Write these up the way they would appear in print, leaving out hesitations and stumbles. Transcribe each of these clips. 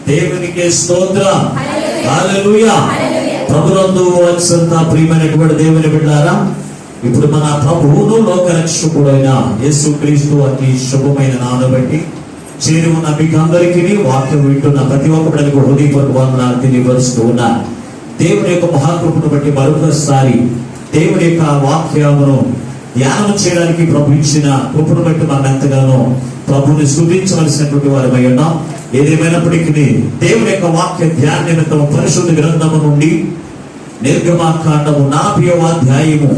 దేవునికి స్తోత్రం. హల్లెలూయా. ప్రభునందు అత్యంత ప్రియమైనటువంటి దేవుని బిడ్డలారా, ఇప్పుడు మన ప్రభువును లోకరక్షకుడైన యేసుక్రీస్తు అతి శుభమైన నామమును బట్టి చేరి ఉన్న మీకు అందరికీ వాక్యం వింటున్న ప్రతి ఒక్కరికి హృదయపూర్వక వందనాలు తెలియపరుస్తూ ఉన్నాను. దేవుని యొక్క మహాకృపను బట్టి మరొకసారి దేవుని యొక్క వాక్యమును ధ్యానం చేయడానికి ప్రభు ఇచ్చిన కృపను బట్టి మనం ఎంతగానో ప్రభుని స్తుతించవలసినటువంటి వారమై ఉన్నాం. ఏదేమైనప్పటికీ దేవుని యొక్క వాక్య ధ్యాన నిమిత్తం పరిశుద్ధ గ్రంథము నుండి నిర్గమాకాండము 40వ అధ్యాయము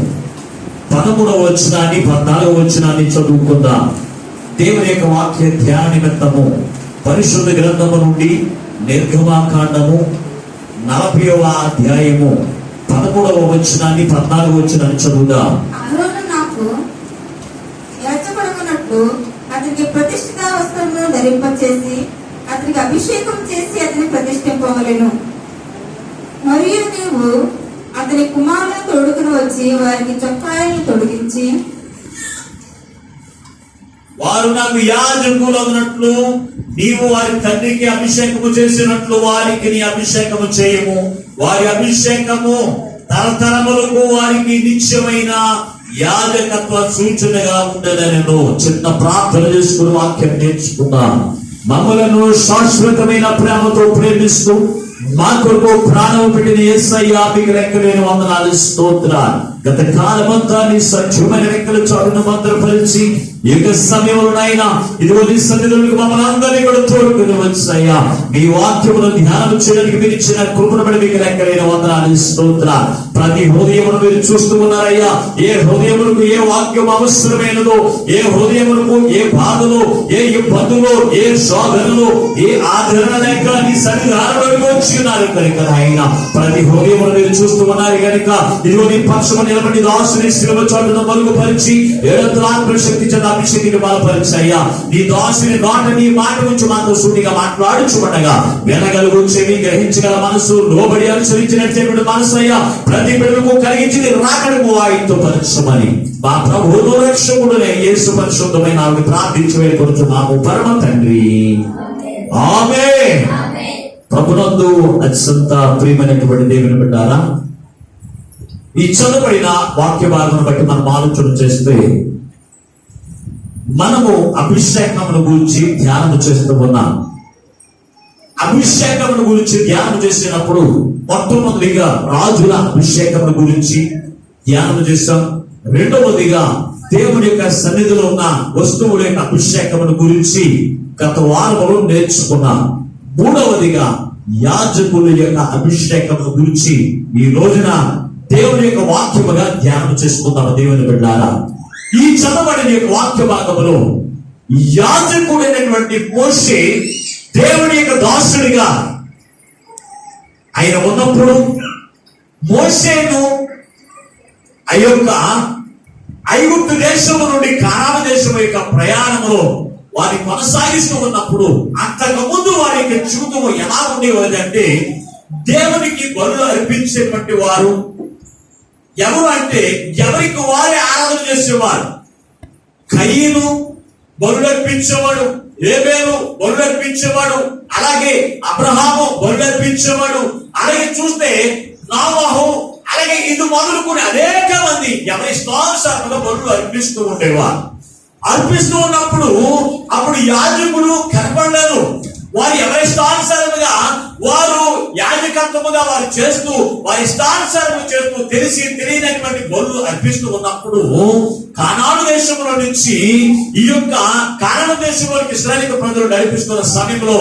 13వ వచనాన్ని 14వ వచనాన్ని చదువుకుందాం. దేవుని యొక్క వాక్య ధ్యాన నిమిత్తము పరిశుద్ధ గ్రంథము నుండి నిర్గమాకాండము 40వ అధ్యాయము 13వ వచనాన్ని 14వ వచనాన్ని చదువుదాం. అతనికి ప్రతిష్ఠిత వస్త్రమును ధరింపచేసి అతనికి అభిషేకం చేసి అతని ప్రతిష్ఠింపవలెను. మరియు నీవు అతని కుమారులను తోడుకుని వచ్చి వారికి చొక్కాయలను తొడిగించి, వారు నాకు యాజకులు అన్నట్లు నీవు వారి తండ్రికి అభిషేకము చేసినట్లు వారికి నీ అభిషేకము చేయము. వారి అభిషేకము తరతరములకు వారికి నిత్యమైన యాజకత్వ సూచనగా ఉండదని చిన్న ప్రార్థన చేసుకుని వాక్యం నేర్చుకున్నాం. మమ్మలను శాశ్వతమైన ప్రేమతో ప్రేమిస్తూ మా కొరకు ప్రాణం పెట్టిన యేసయ్యా మీకు లెక్కలేని వందనాలు, స్తోత్రాలు. గత కాలమంతా నీ సత్యమైన రెక్కల చాటును భద్రపరిచి యుగ సమయంలోనైనా ఇదిగో నీ సన్నిధులకు మమ్మల్ని అందరినీ కూడా తోడుకుని వచ్చాయ్యా. మీ వాక్యమును ధ్యానం చేయడానికి మీరు ఇచ్చిన కృపను బట్టి మీకు లెక్కలేని వందనాలు, స్తోత్రాలు. ప్రతి హృదయమును మీరు చూస్తూ ఉన్నారయ్యా. ఏ హృదయములకు ఏ వాక్యం అవసరమైనదో, ఏ హృదయములకు ఏ బాధలు, ఏ ఇబ్బందులు, ఏ శోధనలు, ఏ ఆదరణ లేక నీ సన్నిధానంలోకి వచ్చి ఉన్నారు కనుక ఆయన ప్రతి హృదయమును మీరు చూస్తూ ఉన్నారు కనుక ఇదిగో నీ పక్షము నిలబడి దాసుని శిలువ చాటును మరుగుపరిచి ఏడంతల శక్తి చేత అభిషేకిని బలపరిచయ్యా. నీ దాసుని నోట నీ మాట నుంచి మాతో సూటిగా మాట్లాడుచుండగా వినగలుగు చెవి, గ్రహించగల మనసు, లోబడి అనుసరించినటువంటి మనసు అయ్యా ప్రతి బిడ్డకు కలిగించి రాకడము ఆయనతో పరచమని మా ప్రభువును రక్షకుడునే యేసు పరిశుద్ధమైన నామమున ప్రార్థించి వేడుకొనుచున్నాము పరమ తండ్రి, ఆమేన్. ప్రభునందు అత్యంత ప్రియమైనటువంటి దేవుని బిడ్డారా, ఈ చదువుబడిన వాక్య భాగమును బట్టి మనం ఆలోచన చేస్తే మనము అభిషేకమును గురించి ధ్యానం చేస్తూ ఉన్నాం. అభిషేకమును గురించి ధ్యానం చేసినప్పుడు మొట్టమొదటిగా రాజుల అభిషేకమును గురించి ధ్యానం చేస్తాం. రెండవదిగా దేవుని యొక్క సన్నిధిలో ఉన్న వస్తువుల యొక్క అభిషేకమును గురించి గత వారములో నేర్చుకున్నాం. మూడవదిగా యాజకుల యొక్క అభిషేకమును గురించి ఈ రోజున దేవుని యొక్క వాక్యముగా ధ్యానం చేసుకుందాం. దేవుని బిడ్డారా, ఈ చదవబడిన యొక్క వాక్య భాగములో యాజకుడైనటువంటి మోషే దేవుని యొక్క దాసుడిగా ఆయన ఉన్నప్పుడు మోషేను ఆ యొక్క ఐగుప్తు దేశము నుండి కానాను దేశం యొక్క ప్రయాణములో వారి కొనసాగిస్తూ ఉన్నప్పుడు అంతకుముందు వారి యొక్క జీవితము ఎలా ఉండేవారు అంటే దేవునికి బలులు అర్పించేటువంటి వారు ఎవరు అంటే ఎవరికి వారే ఆరాధన చేసేవారు. కయీను బలులర్పించేవాడు, ఏబేలు బలులర్పించేవాడు, అలాగే అబ్రహాము బలులర్పించేవాడు, అలాగే చూస్తే నోవహు, అలాగే ఇది మొదలుకొని అనేక మంది ఎవరి స్థానుసారంగా బలులు అర్పిస్తూ ఉండేవారు. అర్పిస్తూ ఉన్నప్పుడు అప్పుడు యాజకులు కనపడలేదు. వారి ఎవరి స్థానుసారముగా వారు యాజకత్వముగా వారు చేస్తూ వారి స్థానుసారము చేస్తూ తెలిసి తెలియనటువంటి బలులు అర్పిస్తూ ఉన్నప్పుడు కానాను దేశంలో నుంచి ఈ యొక్క కానాను దేశంలోకి ఇశ్రాయేలు ప్రజలు నడిపిస్తున్న సమయంలో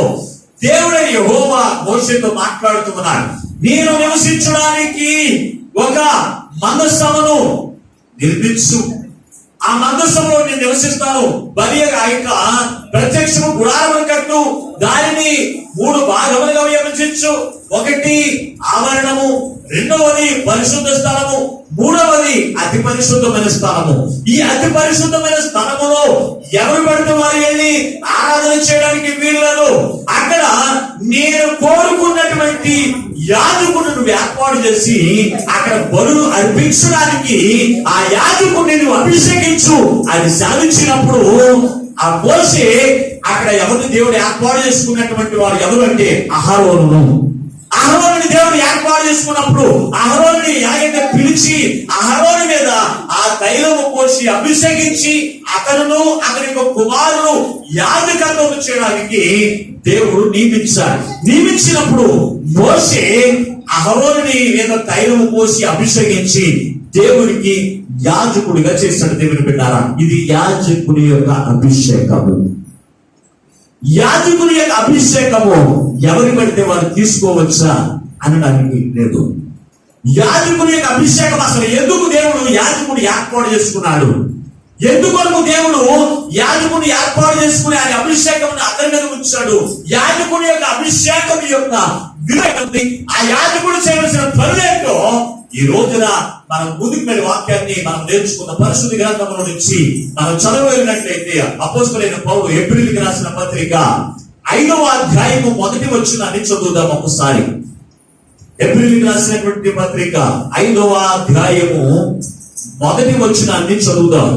దేవుడైన యెహోవా మోషేతో మాట్లాడుతున్నాడు. నేను నివసించడానికి ఒక మందసమును నిర్మించు, ఆ మందసంలో నేను నివసిస్తాను. బలి ఆ యొక్క ప్రత్యక్షము గుడారమును కట్టు, దానిని 3 భాగములుగా విభజించు. ఒకటి ఆవరణము, రెండవది పరిశుద్ధ స్థలము, మూడవది అతి పరిశుద్ధమైన స్థలము. ఈ అతి పరిశుద్ధమైన స్థలములో ఎవరు పడితే వారు వెళ్ళి ఆరాధన చేయడానికి వీల్లేదు. అక్కడ నేను కోరుకున్నటువంటి యాజకుడిని ఏర్పాటు చేసి అక్కడ బలులు అర్పించడానికి ఆ యాజకుడిని నువ్వు అభిషేకించు అని సాధించినప్పుడు ఆ మోషే అక్కడ ఎవరిని దేవుడు ఏర్పాటు చేసుకున్నటువంటి వారు ఎవరు అంటే అహరోనును. అహరోనుని దేవుడు ఏర్పాటు చేసుకున్నప్పుడు అహరోనుని ఎలాగైతే పిలిచి అహరోను మీద ఆ తైలము పోసి అభిషేకించి అతను అతని యొక్క కుమారుడు యాజకత్వం చేయడానికి దేవుడు నియమించినప్పుడు మోషే అహరోనుని మీద తైలము పోసి అభిషేకించి దేవునికి యాజకుడిగా చేశాడు. దేవుని బిడ్డారా, ఇది యాజకుడి యొక్క అభిషేకము. యాజకుని యొక్క అభిషేకము ఎవరి పడితే వారు తీసుకోవచ్చా అనడానికి లేదు. యాజకుని యొక్క అభిషేకం అసలు ఎందుకు దేవుడు యాజకుని ఏర్పాటు చేసుకున్నాడు? ఎందుకొరకు దేవుడు యాజకుని ఏర్పాటు చేసుకుని ఆయన అభిషేకం అతని మీద ఉంచాడు? యాజకుని యొక్క అభిషేకం యొక్క వివేకం, ఆ యాజకుడు చేయవలసిన పనులేంటో ఈ రోజున మనం ముందుకు వెళ్ళే వాక్యాన్ని మనం నేర్చుకున్న పరిశుద్ధ గ్రంథంలో నుంచి మనం చదవలినట్లయితే అపోస్తలుడైన పౌలు హెబ్రీయులకు రాసిన పత్రిక 5వ అధ్యాయము 1వ వచనాన్ని చదువుదాం ఒకసారి. హెబ్రీయులకు రాసినటువంటి పత్రిక 5వ అధ్యాయము 1వ వచనాన్ని చదువుదాం.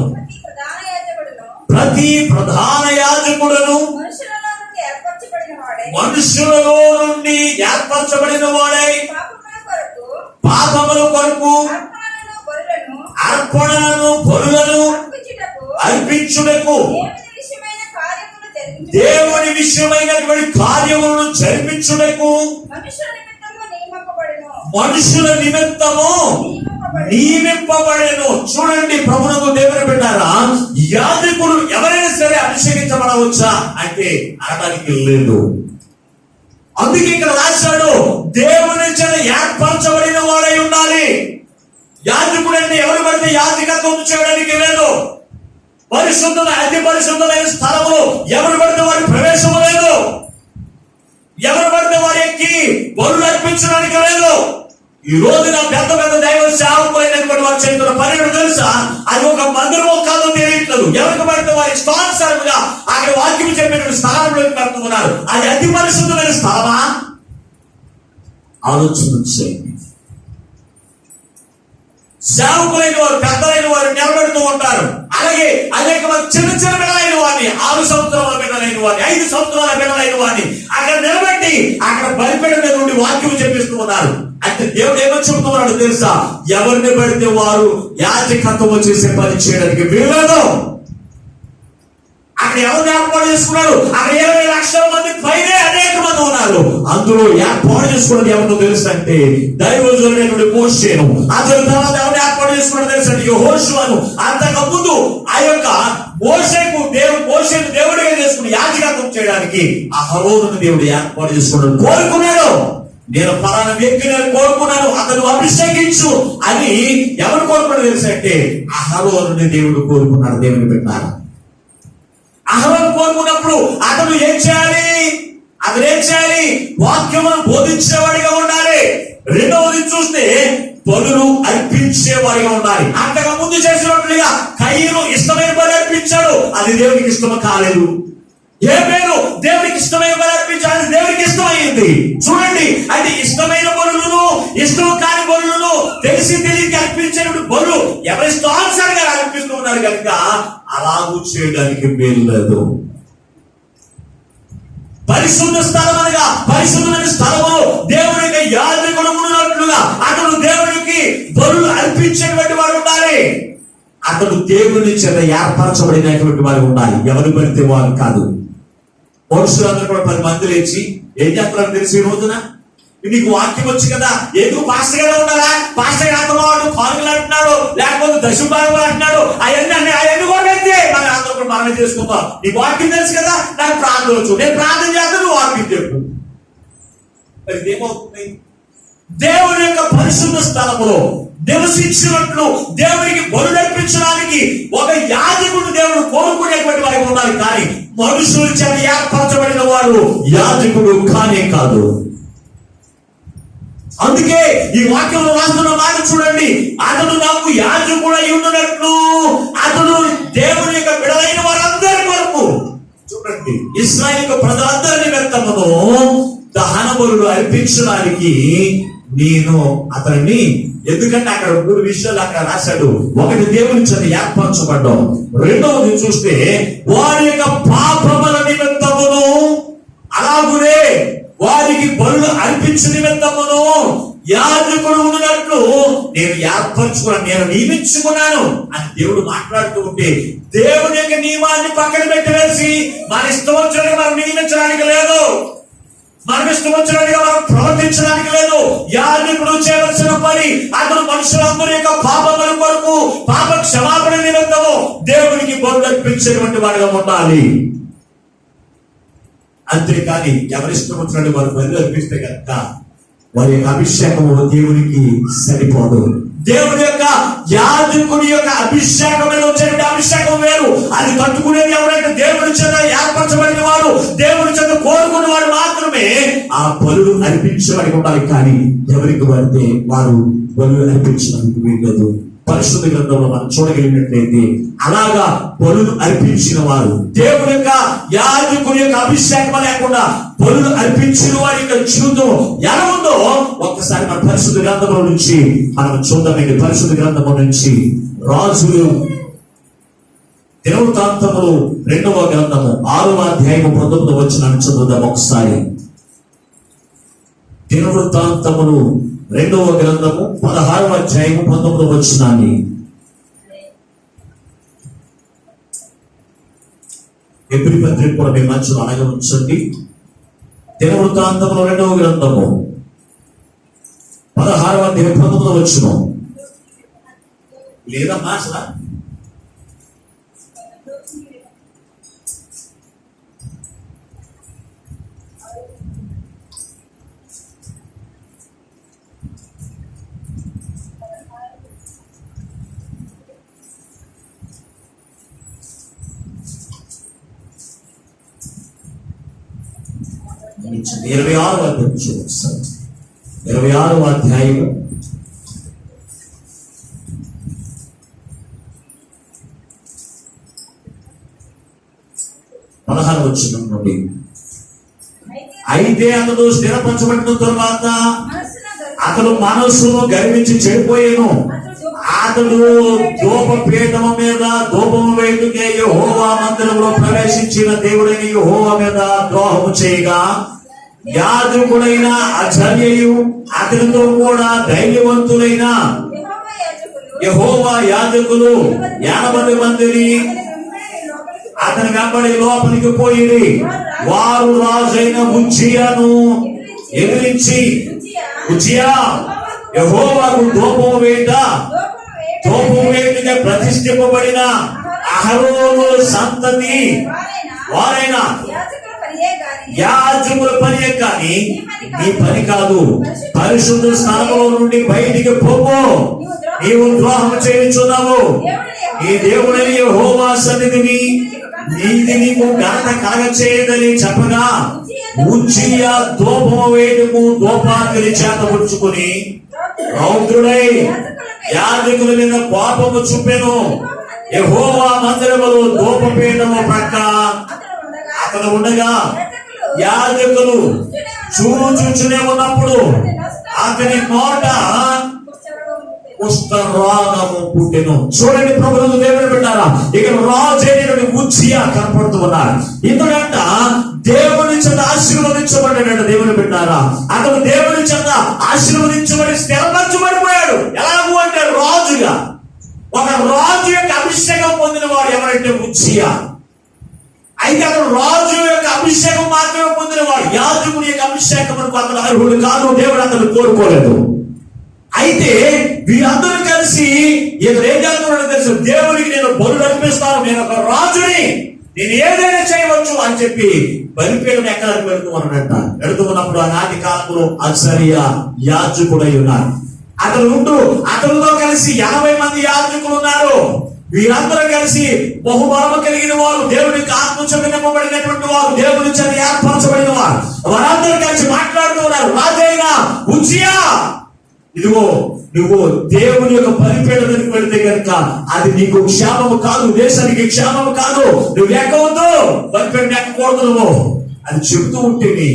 ప్రతి ప్రధాన యాజకుడును మనుషులలో నుండి ఏర్పరచబడిన వాడై పాపముల కొరకు అర్పణలను బలులను అర్పించుటకు దేవుని విషయమైనటువంటి కార్యములను జరిపించుటకు మనుషుల నిమిత్తము నియమింపబడెను. చూడండి, ప్రభువుకు దేవుని బిడ్డారా, యాజకుడు ఎవరైనా సరే అభిషేకించబడవచ్చా అంటే అనడానికి లేదు. అందుకే ఇక్కడ రాశాడు, దేవుని చేత ఏర్పరచబడిన వాడై ఉండాలి. యాజకుడు అంటే ఎవరు పడితే యాజకత్వం చేయడానికి లేదు. పరిశుద్ధమైన అతి పరిశుద్ధమైన స్థలము ఎవరు పడితే వారి ప్రవేశము లేదు. ఎవరు పడితే వారి ఎక్కి బలులు అర్పించడానికి లేదు. ఈ రోజున పెద్ద పెద్ద దైవ సేవకులైనటువంటి వారు చేస్తున్న పని తెలుసా? అది ఒక మందిరమో కాదో తెలియట్లేదు. ఎవరికి పడితే వారి ఇష్టానుసారంగా అక్కడ వాక్యం చెప్పినటువంటి స్థలంలోకి పెడుతున్నారు. అది అతి పరిశుద్ధమైన స్థలమా? ఆలోచన చేయండి. సేవకులైన వారు, పెద్దలైన వారు నిలబెడుతూ ఉంటారు. అలాగే అనేక మంది చిన్న చిన్న బిడ్డలైన వారిని, 6 సంవత్సరాల బిడ్డలైన వారిని, 5 సంవత్సరాల బిడ్డలైన వారిని అక్కడ నిలబెట్టి అక్కడ బలిపీఠం మీద నుండి వాక్యం చెప్పిస్తూ ఉన్నారు. అంటే దేవుడు ఏమని చెబుతున్నాడు తెలుసా? ఎవరిని పడితే వారు యాజకత్వం చేసే పని చేయడానికి వీల్లేదు. అక్కడ ఎవరు ఏర్పాటు చేసుకున్నాడు? అక్కడ 20 లక్షల మంది పైనే అనేక మంది ఉన్నారు. అందులో ఏర్పాటు చేసుకున్నది ఎవరితో తెలుసు అంటే దైవజనుడైనటువంటి మోషేను. అతని తర్వాత ఎవరు ఏర్పాటు చేసుకున్నది తెలుసు అంటే యెహోషువను. అంతకు ముందు ఆ యొక్క మోషేను దేవుడిగా చేసుకుని యాజకత్వం చేయడానికి అహరోనును దేవుడు ఏర్పాటు చేసుకున్నాడు, కోరుకున్నాడు. నేను పలానా వ్యక్తి నేను కోరుకున్నాను, అతను అభిషేకించు అని ఎవరు కోరుకున్నాడు తెలుసు అంటే అహరోనుని దేవుడు కోరుకున్నాడు. దేవుని పెట్టారు. అహరోను కోరుకున్నప్పుడు అతను ఏం చేయాలి? వాక్యమును బోధించేవాడిగా ఉండాలి. రెండవది చూస్తే బలులు అర్పించేవాడిగా ఉండాలి. అంతగా ముందు చేసినట్లుగా కయ్యను ఇష్టమైన బలి అర్పించాడు, అది దేవునికి ఇష్టం కాలేదు. ఏ పేరు దేవునికి ఇష్టమైన బలి అర్పించాలి, దేవునికి ఇష్టమైంది. చూడండి, అంటే ఇష్టమైన బలులను ఇష్టం కాని బలులను తెలిసి తెలియక అర్పించేటువంటి బలు ఎవరి ఇష్టానుసారంగా అర్పిస్తూ ఉన్నారు కనుక అలాగూ చేయడానికి వీలు లేదు. పరిశుద్ధ స్థలం అనగా పరిశుద్ధమైన స్థలము దేవునికి యాజకుడు ఉన్నట్లుగా అతడు దేవునికి బలులు అర్పించేటువంటి వాడు ఉండాలి. అతడు దేవుని చేత ఏర్పరచబడినటువంటి వారు ఉండాలి. ఎవరు పడితే వారు కాదు. మనుషులందరూ కూడా 10 మంది లేచి ఏం చేస్తారో తెలిసి ఈ రోజున నీకు వాక్యం వచ్చి కదా, ఎందుకు పాస్టర్ గానే ఉండాలా? పాస్టర్ గారు అంటున్నాడు, కానుకలు అంటున్నాడు, లేకపోతే దశభాగం అంటున్నాడు, అవన్నీ కూడా అయితే మన అందరూ కూడా మనమే చేసుకుందాం. నీకు వాక్యం తెలుసు కదా, నాకు ప్రార్థన వచ్చు, నేను ప్రార్థన చేస్తాను, నువ్వు వాక్యం చెప్పు. మరి ఏమవుతుంది? దేవుని యొక్క పరిశుద్ధ స్థలములో నివసించినట్లు దేవునికి బలులు అర్పించడానికి ఒక యాజకుడు దేవుడు కోరుకునేటువంటి వారికి ఉండాలి. కానీ మనుషుల చేత ఏర్పరచబడిన వాడు యాజకుడు కానే కాదు. అందుకే ఈ వాక్యంలో రాస్తున్న మాట చూడండి, అతడు నాకు యాజకుడు అయి ఉన్నట్లు అతడు దేవుని యొక్క బిడ్డలైన వారందరి కొరకు. చూడండి, ఇశ్రాయేలు ప్రజలందరి నిమిత్తమును దహన బలులు అర్పించడానికి నేను అతన్ని ఎందుకంటే అక్కడ 3 విషయాలు అక్కడ రాశాడు. ఒకటి, దేవుని చేత ఏర్పరచబడ్డాం. రెండవది చూస్తే వారి యొక్క పాపముల నిమిత్తమును, అలాగునే వారికి బలులు అర్పించే నిమిత్తమును యాజకుడు ఉన్నట్లు నేను ఏర్పరచుకున్నాను, నేను నియమించుకున్నాను అని దేవుడు మాట్లాడుతూ ఉంటే, దేవుని యొక్క నియమాన్ని పక్కన పెట్టివేసి మన ఇష్టం వచ్చినట్టుగా మనం నియమించడానికి లేదు, మనం ఇష్టం వచ్చినట్టుగా మనం ప్రవర్తించడానికి లేదు. యాజకుడు చేయవలసిన పని అతను మనుషులందరి యొక్క పాపముల కొరకు, పాప క్షమాపణ నిమిత్తము దేవునికి బలులు అర్పించేటువంటి వాడిగా ఉండాలి. అంతేకాని ఎవరిష్టం వచ్చినట్టు వారు బలులు అర్పిస్తే కనుక వారి యొక్క అభిషేకము దేవునికి సరిపోదు. దేవుని యొక్క యాజకుడి యొక్క అభిషేకం మీద వచ్చేటువంటి అభిషేకం వేరు. అది కట్టుకునేది ఎవరైతే దేవుని చేత ఏర్పరచబడిన వాడు, దేవుని చేత కోరుకున్న వాడు మాత్రమే ఆ బలులు అర్పించేవాడికి ఉండాలి. కానీ ఎవరికి పడితే వారు బలులు అర్పించడానికి వీల్లేదు. పరిశుద్ధ గ్రంథంలో మనం చూడగలిగినట్లయితే అలాగా బలులు అర్పించిన వారు, దేవుని యొక్క యాజకుని యొక్క అభిషేకం లేకుండా బలులు అర్పించిన వారి యొక్క జీవితం ఎలా ఉందో ఒక్కసారి మన పరిశుద్ధ గ్రంథంలో నుంచి మనం చూద్దామండి. పరిశుద్ధ గ్రంథంలో నుంచి రాజులు దినవృత్తాంతములు 2వ గ్రంథము 6వ అధ్యాయము 19వ వచనాన్ని చదువుదాం ఒకసారి. దినవృత్తాంతములు 2వ గ్రంథము 16వ అధ్యాయము 19వ వచనాన్ని. ఎబ్రీ పత్రిక కూడా మీ మధ్యలో అలాగే ఉంచండి. దినవృత్తాంతములు 2వ గ్రంథము 16వ అధ్యాయం 19వ వచనం. లేదా మాసలా గమనించండి. 26వ అధ్యాయం చూస్తాం. 26వ అధ్యాయం 16వ వచనం నుండి. అయితే అతడు స్థిరపరచబడిన తరువాత అతడు మనస్సును గర్వించి చెడిపోయాను. అతడు ధూపపీఠము మీద ధూపము వేయుటకే యెహోవా మందిరంలో ప్రవేశించిన దేవుడైన యెహోవా మీద ద్రోహము చేయగా, యాజకుడైన అజర్యయు అతనితో కూడా ధైర్యవంతులైన యెహోవా యాజకులు 80 మందిని అతని వెంబడి లోపలికి పోయిరి. వారు రాజైన ఉజ్జియాను ఎదిరించి, ఉజ్జియా యెహోవాకు ధూపము వేయుటగా ప్రతిష్ఠింపబడిన అహరోను సంతతి వారైన యాజకుల పనియే కానీ నీ పని కాదు. పరిశుద్ధ స్థానంలో నుండి బయటికి పోవు, నీవు ద్రోహం చేయుచున్నావు. ఈ దేవుడైన యెహోవా సన్నిధిని నీది నీకు ఘనత కలగచేయదని చెప్పగా, ఉజ్జియా ధూపము వేయుటకు ధూపాగ్ని చేత పుచ్చుకుని రౌద్రుడై యాజకుల మీద కోపము చూపెను. యెహోవా మందిరములో ధూపపీఠము ప్రక్క అతను ఉండగా యాజకులు చూచునే ఉన్నప్పుడు అతని నోట కుష్ఠరోగము పుట్టెను. చూడండి ప్రభువులు దేవుని బిడ్డారా, ఇక్కడ రాజు అయినటువంటి ఉజ్జియా కనపడుతూ ఉన్నారు. ఎందుకంట దేవుని చేత ఆశీర్వదించబడ్డాడు. దేవుని బిడ్డారా, అతను దేవుని చేత ఆశీర్వదించబడి స్థిరపరచబడిపోయాడు. ఎలాగూ అంటే రాజుగా, ఒక రాజు యొక్క అభిషేకం పొందిన వాడు ఎవరంటే ఉజ్జియా. అయితే అతను రాజు యొక్క అభిషేకం మాత్రమే పొందిన వాడు, యాజకుని యొక్క అభిషేకం అతను అర్హుడు కాదు. దేవుడు అతను కోరుకోలేదు. అయితే వీరందరూ కలిసి ఇతను ఏం చేస్తున్నాడో తెలుసు, దేవునికి నేను బలులు అర్పిస్తాను, నేను ఒక రాజుని, నేను ఏదైనా చేయవచ్చు అని చెప్పి బలిపీఠం ఎక్కడికి వెళుతూ ఉన్నప్పుడు ఆనాటి కాలంలో అజర్యా యాజకుడై ఉన్నారు. అతనితో కలిసి 80 మంది యాజకులు ఉన్నారు. వీరందరూ కలిసి బహుబలము కలిగిన వారు, దేవునికి ఆత్మచే నింపబడినటువంటి వారు, దేవుని చేత ఏర్పరచబడిన వారు. వారందరూ కలిసి మాట్లాడుతూ ఉన్నారు. రాజైన ఉజ్జియా, ఇదిగో నువ్వు దేవుని యొక్క బలిపీఠం దగ్గరికి వెళితే కనుక అది నీకు క్షేమము కాదు, దేశానికి క్షేమము కాదు. నువ్వు ఎక్కవద్దు, బలిపీఠం ఎక్కకూడదు నువ్వు అని చెబుతూ ఉంటేనే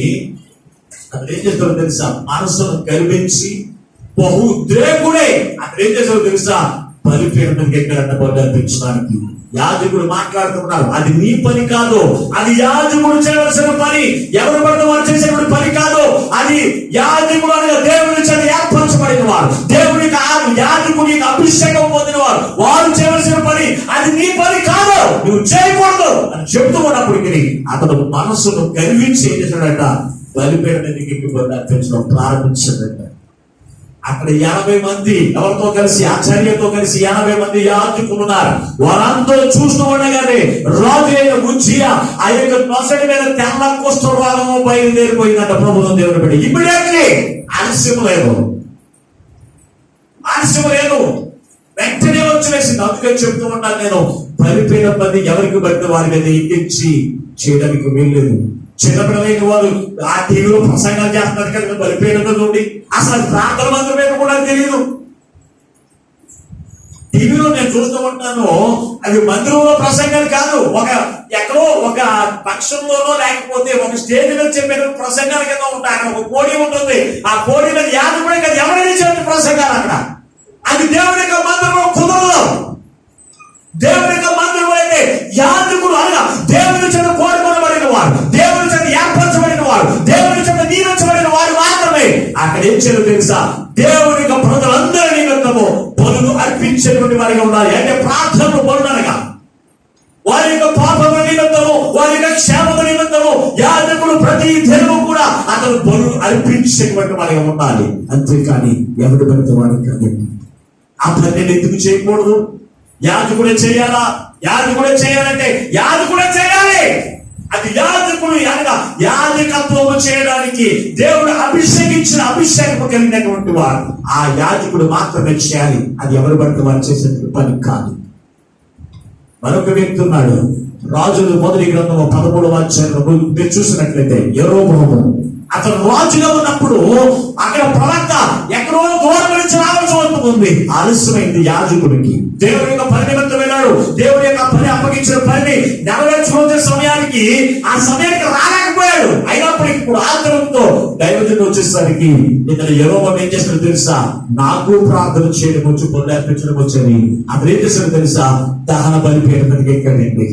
అతను ఏం చేస్తాడో తెలుసా, మనసును గర్వించి బహుద్రేకుడే. అతను ఏం చేశాడు తెలుసా? బలిపీఠం మీదకి ఎక్కడంట బలి అర్పించడానికి. యాజకుడు మాట్లాడుతున్నారు, అది నీ పని కాదు, అది యాజకుడు చేయవలసిన పని. ఎవరు పడిన వారు చేసేటువంటి పని కాదు. అది యాజకుడు అనగా దేవుని చేత ఏర్పరచబడిన వారు, దేవునికి యాజకుడి అభిషేకం పొందిన వారు, వారు చేయవలసిన పని. అది నీ పని కాదు, నువ్వు చేయకూడదు అని చెప్తూ ఉన్నప్పటికీ అతను మనస్సును గర్వించి ఏం చేశాడట? బలిపీఠం మీదకి ఎక్కి బలి అర్పించడం ప్రారంభించాడట. అక్కడ 80 మంది ఎవరితో కలిసి, ఆచార్యతో కలిసి 80 మంది యాజకులు ఉన్నారు. వారందరూ చూస్తూ ఉండగానే రాజు అయిన ఉజ్జియా ఆ యొక్క నొసటి మీద తెల్ల కుష్ఠరోగము బయలుదేరిపోయిందంట. ప్రభుత్వం దేవుని బిడ్డ ఇమ్మీడియట్లీ ఆలస్యం లేదు, వెంటనే వచ్చి వేసింది. అందుకే చెప్తూ ఉన్నాను నేను, బలిపీఠం మంది ఎవరికి బట్టి వారి మీద ఎక్కించి చేయడానికి వీల్లేదు. చిన్నపిల్లలైన వారు ఆ టీవీలో ప్రసంగాలు చేస్తున్నారు కదా, బలిపీఠం నుండి అసలు ప్రాంతాల మంది మీద కూడా తెలియదు. టీవీలో నేను చూస్తూ ఉంటాను, అవి మందిరంలో ప్రసంగాలు కాదు, ఎక్కడో ఒక పక్షంలోనో లేకపోతే ఒక స్టేజ్ మీద చెప్పే ప్రసంగాల కింద ఉంటాయి. అక్కడ ఒక కోడి ఉంటుంది, ఆ కోడి మీద యాజకుడే కదా ఎవరైనా చెప్పే ప్రసంగాలు అక్కడ. అది దేవుని యొక్క మందిరంలో కుదరదు. దేవుని యొక్క మందిరం అయితే యాజకుడు అనగా దేవుని చేత కోరుకోబడిన వారు, దేవుని చేత ఏర్పరచబడిన వారు, దేవుని చేత నియమించబడిన వారు మాత్రమే అక్కడ ఏం చేయాలో తెలుసా? దేవుని యొక్క ప్రజలందరి నిమిత్తము బలులు అర్పించేటువంటి వారిగా ఉండాలి. అంటే ప్రార్థనలు బలునగా వారి యొక్క పాపల నిమిత్తము, వారి యొక్క క్షేమత నిమిత్తము యాజకుడు ప్రతి దినము కూడా అతను బలు అర్పించేటువంటి వారిగా ఉండాలి. అంతేకాని ఎవరి పడితే వాడికి కాదండి. ఆ పని ఎందుకు చేయకూడదు? యాజకుడే చేయాలా? యాజకుడే చేయాలంటే యాజకుడే చేయాలి. అది యాజకుడు అనగా యాజకత్వము చేయడానికి దేవుడు అభిషేకం కలిగినటువంటి వారు ఆ యాజకుడు మాత్రమే చేయాలి. అది ఎవరు పడితే వారు చేసే పని కాదు. మరొక వ్యక్తి ఉన్నాడు. రాజులు మొదటి గ్రంథము 13వ అధ్యాయంలో మీరు చూసినట్లయితే యెరోబోము అతను రాజుగా ఉన్నప్పుడు అక్కడ ప్రవక్త ఎక్కడో దూరం నుంచి రావాల్సి ఉంటుంది. ఆలస్యమైంది యాజకుడికి. దేవుని యొక్క పని నిమిత్తం వెళ్ళాడు. దేవుని యొక్క పని అప్పగించిన పనిని నెరవేర్చుకునే సమయానికి ఆ సమయానికి రాలేకపోయాడు. అయినప్పటికీ కూడా ఆగ్రహంతో దైవజనుడు వచ్చేసరికి ఇతను యెరోబోము ఏం చేస్తాడో తెలుసా? నాకు ప్రార్థన చేయడం వచ్చి, బలి అర్పించడం వచ్చని అతను ఏం చేస్తాడో తెలుసా? దహన బలిపీఠం మీదకి ఎక్కాడండి.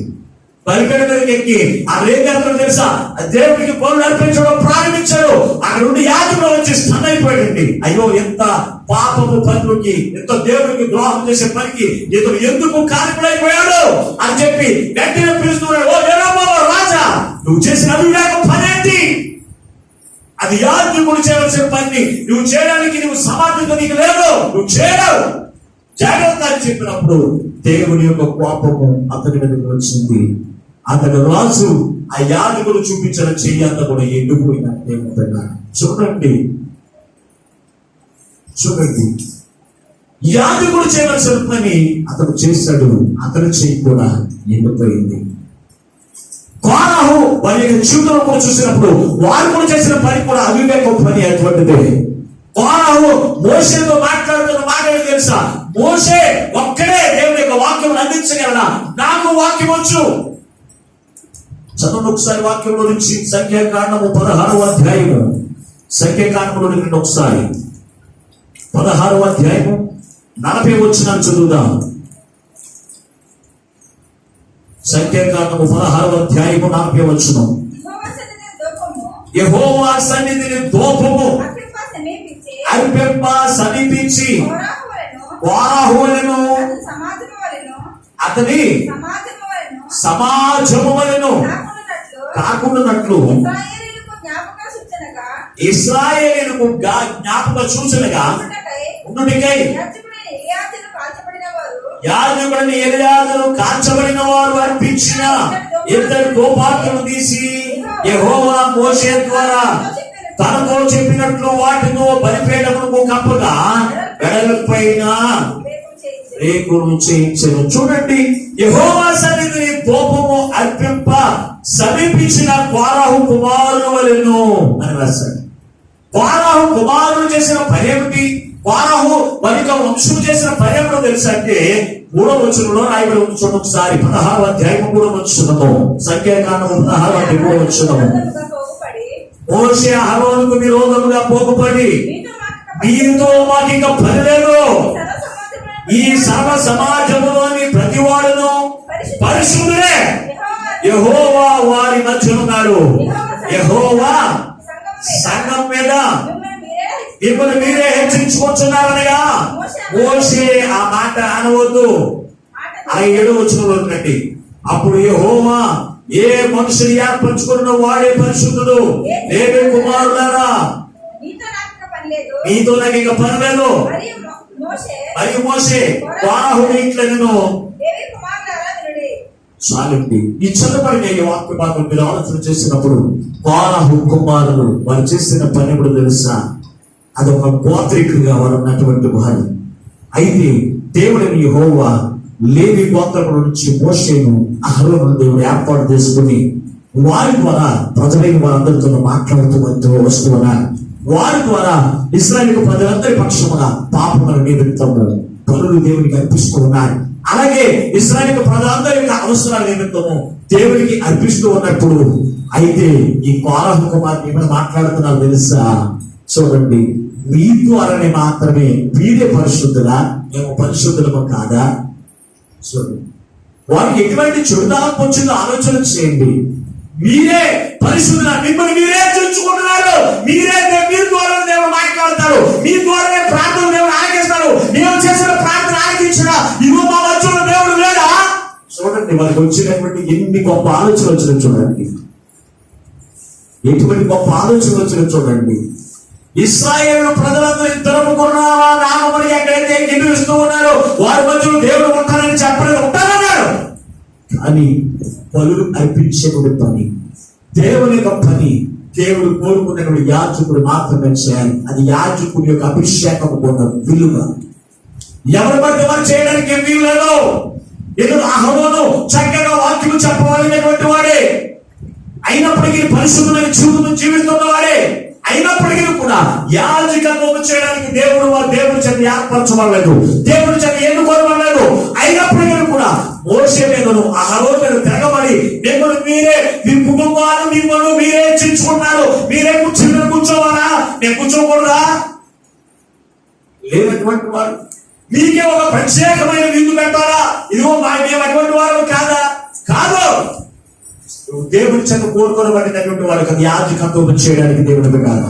బలిపీఠం మీదకి ఎక్కి అతను ఏం చేస్తాడో తెలుసా? దేవుడికి బలులు అర్పించడం ప్రారంభించాడు. అక్కడ నుండి యాజకుడు వచ్చి స్టన్ అయిపోయాడండి. అయ్యో, ఎంత పాపము పనులకి, ఎంత దేవుడికి ద్రోహం చేసే పనికి ఇతను ఎందుకు కారకుడైపోయాడు అని చెప్పి వెంటనే పిలుస్తున్నాడు. ఓ యెరోబోము రాజా, నువ్వు చేసిన అవివేక పనేంటి? అది యాజకుడు చేయవలసిన పని. నువ్వు చేయడానికి నువ్వు సమర్థత నీకు లేదు, నువ్వు చేయలేవు, జాగ్రత్త అని చెప్పినప్పుడు దేవుని యొక్క కోపము అతని మీదకి వచ్చింది. అతడు రాజు ఆ యాజకుడు చూపించిన చెయ్యి అంతా కూడా ఎండిపోయినట్టే ఉంటున్నాడు. చూడండి, యాజకుడు చేయవలసిన పని అతను చేశాడు, అతను చెయ్యి కూడా ఎండిపోయింది. కోరహు వారి యొక్క జీవితంలో కూడా చూసినప్పుడు వారు కూడా చేసిన పని కూడా అవివేకం పని అటువంటిదే. కోరహు మోషేతో మాట్లాడుతున్న మాటలు తెలుసా? మోషే ఒక్కడే దేవుని యొక్క వాక్యం అందించగలడా? నాకు వాక్యం వచ్చు. చదువు ఒకసారి వాక్యంలో నుంచి సంఖ్యాకాండము 16వ అధ్యాయము. సంఖ్యాకాండంలో నుండి ఒకసారి 16వ అధ్యాయము 40 వచనం చదువుదాం. సంఖ్యాకాండము 16వ అధ్యాయము 40 వచనం. యెహోవా సన్నిధిని ధూపము అర్పింప సమీపించి కోరహులను అతని సమాజము వలెను కాకుండానట్లు ఇశ్రాయేలీయులకు జ్ఞాపక సూచనగా ఉండుటకై యాజకుడైన ఎలియాజరు కాల్చబడిన వారు అర్పించిన 2 ధూపార్తులను తీసి యెహోవా మోషే ద్వారా తనతో చెప్పినట్లు వాటితో బలిపీఠమునకు కప్పగా వెడల్పైన రేకులు చేయించెను. చూడండి, యెహోవా సన్నిధిని ధూపము అర్పింప సమీపించిన కోరహు కుమారుల వలెను అని రాశాడు. కోరహు కుమారులు చేసిన పని ఏమిటి? కోరహు మరిక వంశం చేసిన పని ఏమిటో తెలుసా అంటే 3వ వచనంలో రాయబడి ఉంది. చూడండి ఒకసారి 16వ అధ్యాయము 3వ వచనము. సంఖ్యాకాండము 16వ అధ్యాయము 3వ వచనము. మోషే అహరోనుకు విరోధముగా పోగుపడి మీతో మాకు ఇంకా పని లేదు. సర్వ సమాజములను ఈ సర్వ సమాజంలోని ప్రతి వాడును పరిశుద్ధుడే. యెహోవా వారి మధ్య ఉన్నాడు. యెహోవా సంఘం మీద ఇప్పుడు మీరే హెచ్చరించుకుంటున్నారనగా మోషే ఆ మాట అనవద్దు. ఆ 7వ వచనంలో ఉన్నట్టు అప్పుడు యెహోవా ఏ మనుషులు ఏర్పరచుకున్న వాడే పరిశుద్ధుడు. లేవి కుమారులారా మీతో నాకు ఇంకా పని లేదు. మరియు మోషే కోరహుడు ఇట్లా నేను చాలండి. ఈ చదవబడిన ఈ వాక్య భాగం మీరు ఆలోచన చేసినప్పుడు కోరహు కుమారులు వారు చేసిన పని కూడా తెలుసా? అదొక గోత్రికులుగా వారు ఉన్నటువంటి వారు. అయితే దేవుడిని యెహోవా లేవి గోత్రముల నుంచి మోషేను అహరోను దేవుడు ఏర్పాటు చేసుకుని వారి ద్వారా ప్రజలైన వారందరితో మాట్లాడుతూ వస్తున్నారు. వారి ద్వారా ఇశ్రాయేలు ప్రజలందరి పక్షమున పాపముల నిమిత్తము పనులు దేవునికి అర్పిస్తూ ఉన్నారు. అలాగే ఇశ్రాయేలు ప్రజలందరి యొక్క అవసరాల నిమిత్తము దేవునికి అర్పిస్తూ ఉన్నప్పుడు అయితే ఈ కోరహు కుమారుడు ఏమైనా మాట్లాడుతున్నారు తెలుసా? చూడండి, మీ ద్వారానే మాత్రమే వీరే పరిశుద్ధులా, మేము పరిశుద్ధులము కాదా? చూడండి, వారికి ఎటువంటి చుడదానం వచ్చిందో ఆలోచన చేయండి. మీరే పరిశుద్ధుల, మిమ్మల్ని మీరే తెలుసుకుంటున్నారు. మీ ద్వారా దేవుడు మాట్లాడతారు. మీ ద్వారానే ప్రార్థన దేవుడు ఆలకిస్తాడు. మేము చేసిన ప్రార్థన ఆలకించిన ఇదిగో మా మధ్యలో దేవుడు లేడా? చూడండి, వారికి వచ్చినటువంటి ఎన్ని గొప్ప ఆలోచనలు వచ్చిన చూడండి. ఎటువంటి గొప్ప ఆలోచనలు వచ్చిన చూడండి. ఇశ్రాయేలు ప్రజలందరూ తరుముకున్నావా నామని ఎక్కడైతే నిలుస్తూ ఉన్నారు వారి మధ్యలో దేవుడు ఉంటారని చెప్పలేదు, ఉంటారన్నారు. కానీ పనులు అర్పించేటువంటి పని, దేవుని యొక్క పని, దేవుడు కోరుకున్నటువంటి యాజకుడు మాత్రమే చేయాలి. అది యాజకుడి యొక్క అభిషేకం ఉన్న విలువ. ఎవరి పడితే వారు చేయడానికి ఏం వీలు లేదు. ఎందుకు అహరోను చక్కగా వాక్యము చెప్పవలసినటువంటి వాడే, అయినప్పటికీ పరిశుద్ధమైన జీవితం జీవిస్తున్న వాడే, అయినప్పటికీ కూడా యాజకత్వం చేయడానికి దేవుడి చేత ఏర్పరచబడలేదు, దేవుడి చేత ఎన్నుకోవలేదు. అయినప్పటికీ కూడా మోషే మీదను అహరోను మీద తిరగబడి మిమ్మల్ని మీరే, మీ కుటుంబాలు మిమ్మల్ని మీరే హెచ్చించుకున్నారు. మీరే కూర్చోవాలా, నేను కూర్చోకూడదా? లేనటువంటి వారు మీకే ఒక ప్రత్యేకమైన విందు పెట్టాలా? ఇదిగో మేము అటువంటి వారు కాదా? కాదు. దేవుడి చేత కోరుకోబడినటువంటి వారికి అది యాజకత్వం చేయడానికి దేవుడు పెట్టాలి.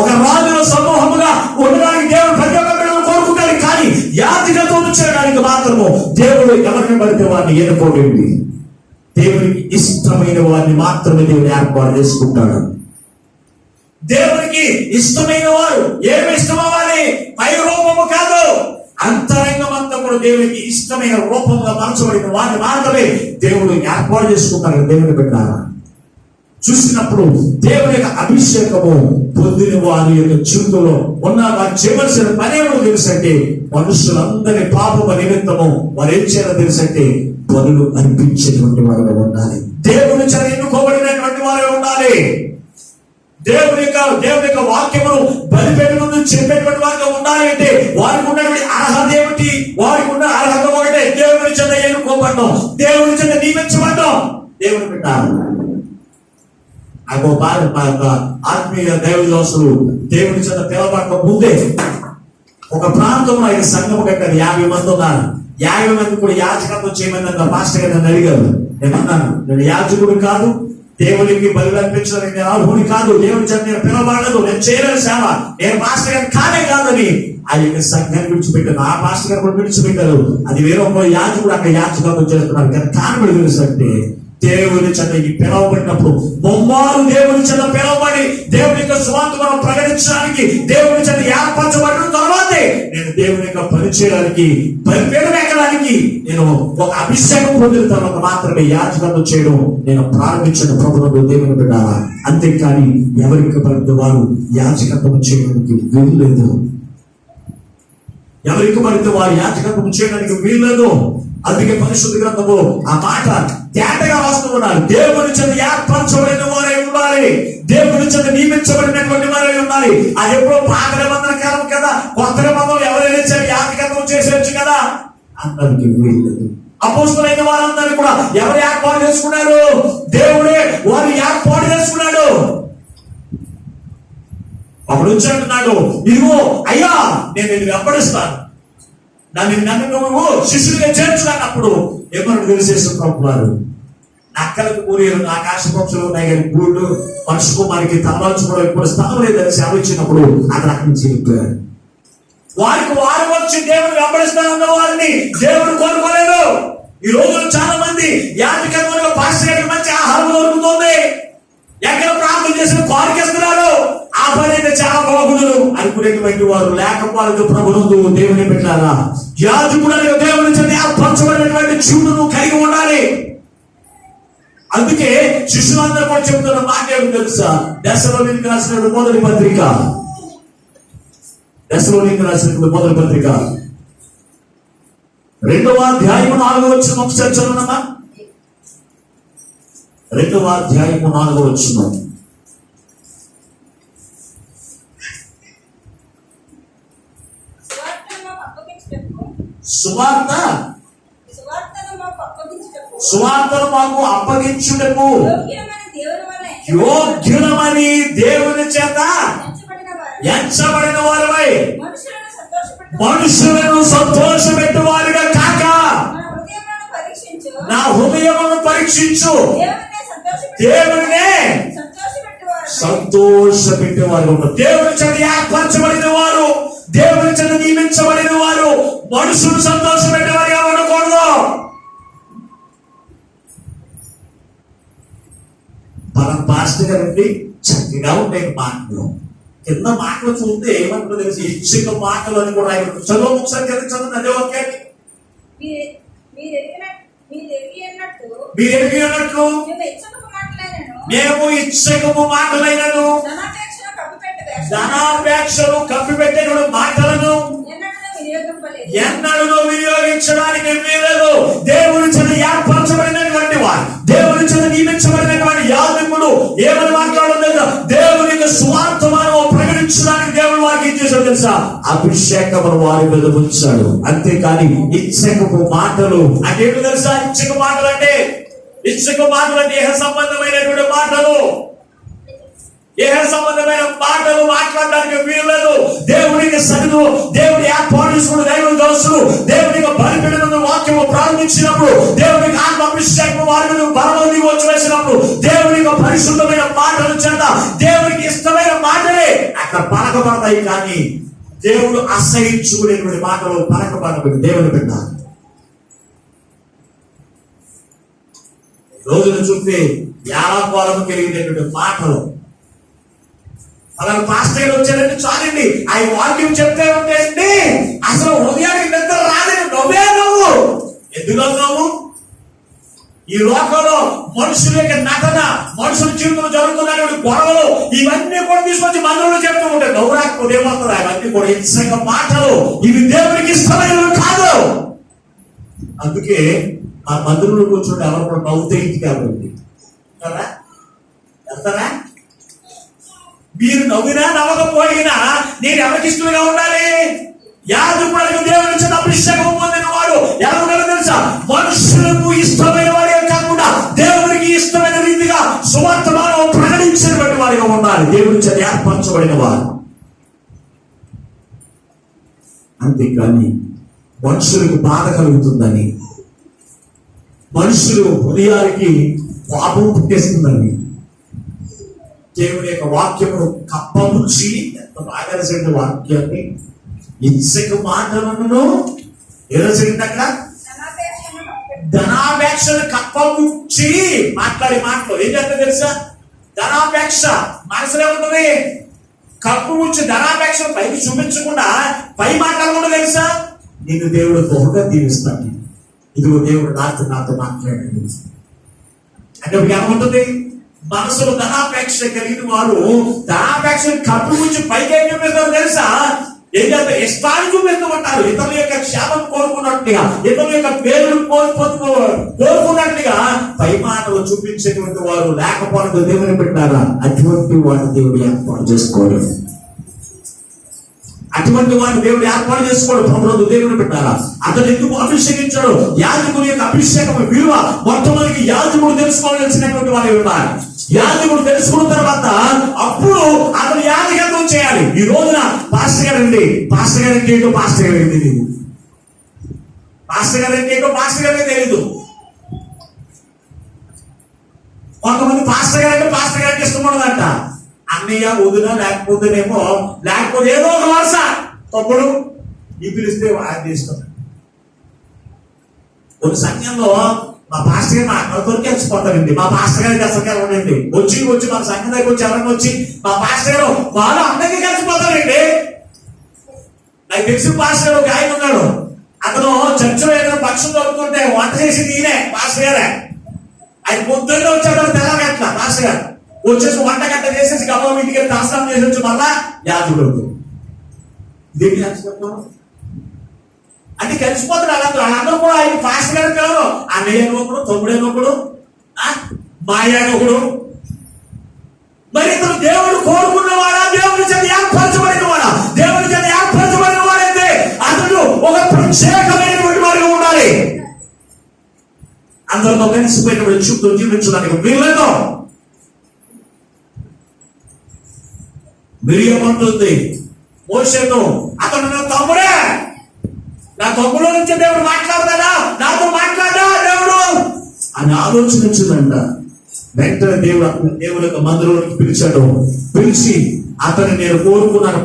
ఒక రాజుల సమూహముగా ఉండడానికి దేవుడు ప్రతి ఒక్క బిడ్డను కోరుకుంటాడు. కానీ యాజకత్వం చేయడానికి మాత్రము దేవుడు ఎవరిని పడితే వారిని ఎన్నుకోడండి. దేవునికి ఇష్టమైన వారిని మాత్రమే దేవుడు ఏర్పాటు చేసుకుంటాడు. దేవునికి ఇష్టమైన వారు ఏమి ఇష్టమవ్వాలి? పై రూపము కాదు, అంతరంగం అంతా కూడా దేవునికి ఇష్టమైన రూపంగా మార్చబడిన వారిని మాత్రమే దేవుడు ఏర్పాటు చేసుకుంటారు. దేవుని పెట్టారా చూసినప్పుడు దేవుని యొక్క అభిషేకము పొందిన వారి యొక్క జీవితంలో ఉన్న వారు చేయవలసిన పని ఏమో తెలుసంటే, మనుషులందరి పాపమ నిమిత్తము వారు ఏం చేయాలో తెలుసంటే పనులు అనిపించేటువంటి వారుగా ఉండాలి. దేవుని చేత ఎన్నుకోబడినటువంటి వారే ఉండాలి. దేవుని యొక్క వాక్యమును బలిపేట ముందు చెప్పేటువంటి వారిగా ఉండాలి. అంటే వారికి ఉన్నటువంటి అర్హత ఏమిటి? వారికి ఉన్న అర్హత ఒకటే, దేవుని చేత ఎన్నుకోబడ్డం, దేవుని చేత నియమించబడ్డం. దేవుని పెట్టాలి. ఆత్మీయ దైవదాసులు దేవుని చేత పిలవబడక ముందే ఒక ప్రాంతంలో ఆయన సంఘం కట్టారు. 50 మంది ఉన్నారు. 50 మంది కూడా యాజకత్వం చేయమని పాస్టర్ గారు నన్ను అడిగారు. నేనన్నాను, నేను యాజకుడు కాదు, దేవునికి బలి అర్పించడానికి నేను అర్హుని కాదు, దేవుని చేత నేను పిలవబడలేదు, నేను చేయలేని సేవ, నేను పాస్టర్ గారు కానే కాదని ఆ యొక్క సంఘాన్ని విడిచిపెట్టారు. ఆ పాస్టర్ గారు కూడా విడిచిపెట్టారు. అది వేరే ఒక యాజకుడు అక్కడ యాజకత్వం చేస్తున్నారు. కానీ కారణం తెలుసు అంటే దేవుని చేత ఈ పిలవబడినప్పుడు బొమ్మారు దేవుని చేత పిలవబడి దేవుని యొక్క సువార్త మనం ప్రకటించడానికి దేవుని చేత ఏర్పరచబడిన తర్వాతే నేను దేవుని యొక్క పని చేయడానికి, బలిపీఠం ఎక్కడానికి నేను ఒక అభిషేకం పొందిన తర్వాత మాత్రమే యాజకత్వం చేయడం నేను ప్రారంభించిన ప్రభుత్వం దేవుని బిడ్డారా. అంతేకాని ఎవరికి పడితే వారు యాజకత్వం చేయడానికి వీల్లేదు. ఎవరికి పడితే వారు యాజకత్వం చేయడానికి వీల్లేదు. అందుకే పరిశుద్ధ గ్రంథము ఆ మాట తేటగా రాస్తూ ఉన్నారు. దేవుని చేత ఏర్పరచబడిన వారే ఉండాలి, దేవుని చేత నియమించబడినటువంటి వారే ఉండాలి. అది ఎప్పుడో పాత నిబంధన కాలం కదా, కొత్త నిబంధనలు ఎవరైనా యాజకత్వం చేసేయచ్చు కదా. అందరికి వీల్లేదు. అపోస్తలులైన వారందరూ కూడా ఎవరు ఏర్పాటు చేసుకున్నారు? దేవుడే వారు ఏర్పాటు చేసుకున్నాడు. అప్పుడు వచ్చి అంటున్నాడు, ఇదిగో అయ్యా నేను నిన్ను వెంబడిస్తాను, నన్ను నువ్వు శిష్యుడిగా చేర్చుకున్నప్పుడు ఏమన్నా తెలిసేసిన ప్రభువారు, నక్కలకు కూలీలు ఆకాశ పక్షులు ఉన్నాయి కానీ గూళ్ళు మనిషి కుమారికి తలవాల్చుకోవడం ఇప్పుడు స్థలం లేదని సేవ ఇచ్చినప్పుడు అతను అక్కడి నుంచి వెళ్ళిపోయాడు. వారికి వారు వచ్చి దేవుడు వెంబడిస్తానన్న వారిని దేవుడు కోరుకోలేదు. ఈ రోజుల్లో చాలా మంది యాజకత్వంలో పాస్టర్ గారికి మంచి ఆహారం దొరుకుతుంది, ఎక్కడ ప్రార్థన చేసిన కోరికేస్తున్నారు, ఆ పని అయితే చాలా బాగుండదు అనుకునేటువంటి వారు లేకపోతే ప్రభునందు దేవుని పెట్టారా, యాజకుడు అనే దేవుని చేత ఏర్పరచబడినటువంటి జీవులను కలిగి ఉండాలి. అందుకే శిష్యులందరూ కూడా చెబుతున్న మాట ఏమిటి తెలుసా? దశలోనికి రాసిన మొదటి పత్రిక, దశలోనికి రాసిన మొదటి పత్రిక 2వ అధ్యాయము 4వ వచనం ఒకసారి చదవనమ్మా. 2వ అధ్యాయము 4వ వచనం. సువార్తను మాకు అప్పగించుటకు యోగ్యులమని దేవుని చేత ఎంచబడిన వారమై మనుషులను సంతోషపెట్టు వారిగా కాక నా హృదయమును పరీక్షించు దేవుడినే సంతోషపెట్టేవారు. దేవుని చేత ఏర్పరచబడిన వారు, దేవుని చేత నియమించబడిన వారు మనుషులు సంతోషపెట్టేవారుగా ఉండకూడదు. మన పాస్టర్ గారండి చక్కగా ఉంటాయి మాటలు, కింద మాటలు చూస్తే ఏమంటుందో తెలిసి ఇచ్చిక మాటలు అని కూడా ఆయన చదువు ఒకసారి చదువు అదే వాక్యాన్ని మీరు ఎరిగినట్లు మేము ఇచ్చకము మాటలైనను ధనాపేక్షను కప్పిపెట్టేటువంటి మాటలను ఎన్నడూ వినియోగించడానికి వీలేదు. దేవుని చేత ఏర్పరచబడినటువంటి వారు, దేవుని చేత నియమించబడినటువంటి యాజకుడు ఏమని మాట్లాడలేదు, దేవుని యొక్క స్వార్థమానం ప్రకటించడానికి దేవుడు వారికి ఇచ్చేసాడు తెలుసా, అభిషేకమును వారి మీద ఉంచాడు. అంతేకాని ఇచ్చకపు మాటలు అంటే ఏంటో తెలుసా? ఇచ్చక మాటలు అంటే దేహ సంబంధమైనటువంటి మాటలు, దేహ సంబంధమైన మాటలు మాట్లాడడానికి వీల్లేదు. దేవునికి సన్నిధి, దేవుని ఏర్పాటు చేసుకున్న దైవ దోస్తులు దేవునికి బలిపీఠం వాక్యము ప్రారంభించినప్పుడు, దేవునికి ఆత్మ అభిషేకం వారి మీద బలవంతి వచ్చి వేసినప్పుడు, దేవునికి పరిశుద్ధమైన మాటలు చేత దేవునికి ఇష్టమైన మాటలే అక్కడ పలకబడతాయి. కానీ దేవుడు అసహించుకునేటువంటి మాటలు పలకబడబడి దేవుని పెట్టాలి. రోజును చూస్తే యాలపాలకు కలిగినటువంటి మాటలు, అలా పాస్టర్ గారు వచ్చారంటే చాలండి ఆయన వాక్యం చెప్తే ఉంటాయండి, అసలు హృదయానికి నిద్ర రాదని నవ్వే నువ్వు ఎందుకు నవ్వు? ఈ లోకంలో మనుషుల యొక్క నటన, మనుషుల జీవితంలో జరుగుతున్నటువంటి గొడవలు ఇవన్నీ కూడా తీసుకొచ్చి మందులో చెప్తూ ఉంటాయి. నవ్వు రాకపోతే ఏమవుతుంది? అవన్నీ కూడా ఇచ్చక మాటలు, ఇవి దేవునికి ఇష్టమైనవి కాదు. అందుకే ఆ మందిరంలో కూర్చొని ఎవరు కూడా నవ్వుతే ఇంటికి వెళ్ళండి కదా, వెళ్తారా? మీరు నవ్వినా నవ్వకపోయినా నేను ఎవరికి ఇష్టంగా ఉండాలి? యాజకుడికి దేవుని చేత అభిషేకం పొందిన వాడు ఎలా ఉండాలో తెలుసా? మనుషులకు ఇష్టమైన వాడే కాకుండా దేవునికి ఇష్టమైన రీతిగా సువార్తమానం ప్రకటించినటువంటి వారిగా ఉండాలి. దేవుని చేత ఏర్పరచబడిన వారు. అంతేకాని మనుషులకు బాధ కలుగుతుందని, మనుషులు హృదయానికి పాపం పుట్టేస్తుందని దేవుని యొక్క వాక్యమును కప్పముచ్చి, ఎంత బాగా రాసిన వాక్యాన్ని, ఇచ్చక మాటలను ఎరసండి అక్కడ ధనాపేక్షను కప్పముచ్చి మాట్లాడే మాటలు ఏం చేస్తా తెలుసా? ధనాపేక్ష మనసులో ఉంటుంది. కప్పు ముచ్చి ధనాపేక్ష పైకి చూపించకుండా పై మాట్లాడకుండా తెలుసా? నేను దేవుడు బహుగా దీవిస్తాను, ఇదిగో దేవుడు నాతో మాట్లాడండి అంటే ఏమంటుంది? మనసులో ధనాపేక్ష కలిగిన వారు ధనాపేక్షను కప్పు ముచ్చి పైకి ఏం చూపిస్తారు తెలుసా? ఏం చేస్తారు? ఇష్టాన్ని చూపిస్తూ ఉంటారు. ఇతరుల యొక్క క్షేమం కోరుకున్నట్టుగా, ఇతరుల యొక్క పేరును కోరుకున్నట్టుగా పై మాటలు చూపించేటువంటి వారు లేకపోవడం దేవుని పెట్టారా? అటువంటి వాటిని దేవుడు ఏర్పాటు చేసుకోవడం, అటువంటి వాటిని దేవుడు ఏర్పాటు చేసుకోవడం ప్రభుత్వం దేవుని పెట్టారా? అతను ఎందుకు అభిషేకించాడు? యాజకుడి యొక్క అభిషేకం విలువ మొట్టమొదటి యాజకుడు తెలుసుకోవాల్సినటువంటి వారు ఉన్నారు. యాజకుడు తెలుసుకున్న తర్వాత అప్పుడు అతను యాజకత్వం చేయాలి. ఈ రోజున పాస్టర్ గారు అండి, పాస్టర్ గారికి ఏంటో పాస్టర్ గారికి తెలియదు, పాస్టర్ గారికి ఏంటో పాస్టర్ గారికి తెలియదు. కొంతమంది పాస్టర్ గారు అంటే పాస్టర్ గారికి ఇష్టం ఉండదంట. అన్నయ్య వదిన లేకపోతేనేమో, లేకపోతే ఏదో ఒక వరుస తప్పుడు ఈ పిలిస్తే అది ఇష్టం. ఒక సంఘంలో మా పాస్టర్ గారు అక్కడితో కలిసిపోతారండి. మా పాస్టర్ గారికి అసలు కలవండి, వచ్చి మా సంఘం దగ్గర వచ్చి ఎవరైనా వచ్చి మా పాస్టర్ గారు వాళ్ళు అందరికీ కలిసిపోతారండి. నాకు తెలిసిన పాస్టర్ గారు ఒక ఆయన ఉన్నాడు, అతను చర్చలో ఏదైనా పక్షం దొరుకుతుంటే వంట చేసి ఈయనే పాస్టర్ గారే. ఆయన పొద్దున్నే వచ్చాడు తెల్లగట్ల పాస్టర్ గారు వచ్చేసి వంట గంట చేసేసి గమ్మ ఇంటికి దర్శనం చేసి వచ్చి మళ్ళా యాజకుడు దీన్ని కలిసిపోతాం అంటే కలిసిపోతారు. వాళ్ళందరూ కూడా ఆయన పాస్టర్ గారు కాదు, అన్నయ్య ఒకడు, తమ్ముడే ఒకడు, మాయ ఒకడు. మరి ఇతను దేవుడు కోరుకున్నవాడా, దేవుడి చేత ఏర్పరచబడిన వాడా? దేవుడి చేత ఏర్పరచబడిన వాడైతే అతను ఒక ప్రత్యేకమైనటువంటి వాడిగా ఉండాలి. అందరితో కలిసిపోయినప్పుడు చూపుతూ జీవించడానికి వీళ్ళతో మిరియమంటుంది మోషేతో, అతను నా తమ్ముడే, నా తమ్ముడు నుంచి దేవుడు మాట్లాడతాడా, నాతో మాట్లాడా దేవుడు అని ఆలోచించిందంట. వెంటనే దేవుడు యొక్క మందిరంలోకి పిలిచాడు. పిలిచి అతను నేను కోరుకున్నాను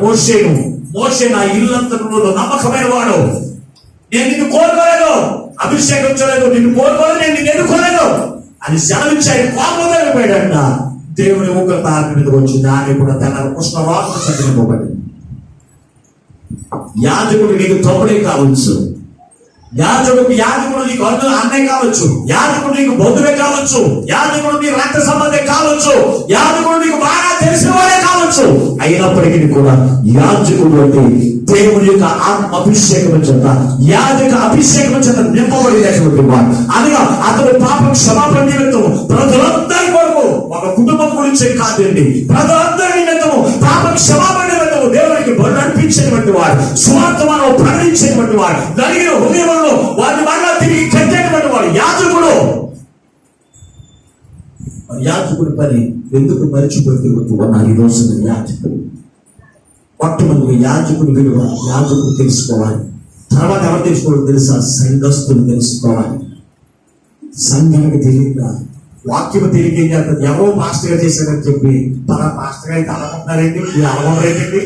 మోషే నా ఇల్లంతలో నమ్మకమైన వాడు, నేను నిన్ను కోరుకోలేదు, అభిషేకించలేదు, నిన్ను కోరుకోలేదు, నేను నిన్ను ఎన్నుకోలేదు అని సెలవిచ్చాడు. కోపమైపోయాడంట. దేవుని ఉగ్రత ఆత్మ మీద వచ్చింది. ఆయన కూడా తన కృష్ణవాసన సరిపోబడి. యాజకుడు నీకు తమ్ముడే కావచ్చు, యాజకుడు నీకు అన్నయ్య కావచ్చు, యాజకుడు నీకు బంధువే కావచ్చు, యాజకుడు నీ రక్త సంబంధే కావచ్చు, యాజకుడు నీకు బాగా తెలిసిన వాడే కావచ్చు. అయినప్పటికీ కూడా యాజకుడు అంటే దేవుని యొక్క ఆత్మ అభిషేకం చేత, యాజక అభిషేకం చేత నింపబడినటువంటి వాడు. అనగా అతను పాప క్షమాపణ నిమిత్తము ప్రజలందరి కొరకు, ఒక కుటుంబం గురించి కాదండి, ప్రజలందరి నిమిత్తము పాప క్షమాపణ నిమిత్తము దేవునికి బలు అర్పించేటువంటి వాడు, సువార్తమానం ప్రకటించేటువంటి వాడు, నలిగిన హృదయంలో వారిని మరలా తిరిగి కట్టేటువంటి వాడు యాజకుడు. యాజకుడి పని ఎందుకు మరిచిపోతున్నారు ఈ రోజున? యాజకుడు మొట్టమొదటి యాజకుడి విలువ యాజకుడు తెలుసుకోవాలి. తర్వాత ఎవరు తెలుసుకోవాలి తెలుసా? సంఘస్థులు తెలుసుకోవాలి. సంఘానికి తెలియక వాక్యం తెలియక ఎవరో మాస్టర్ గా చేశారని చెప్పి పలా మాస్టర్ గా అయితే అలగొంటున్నారేంటి? మీరు అలగొనరేంటండి?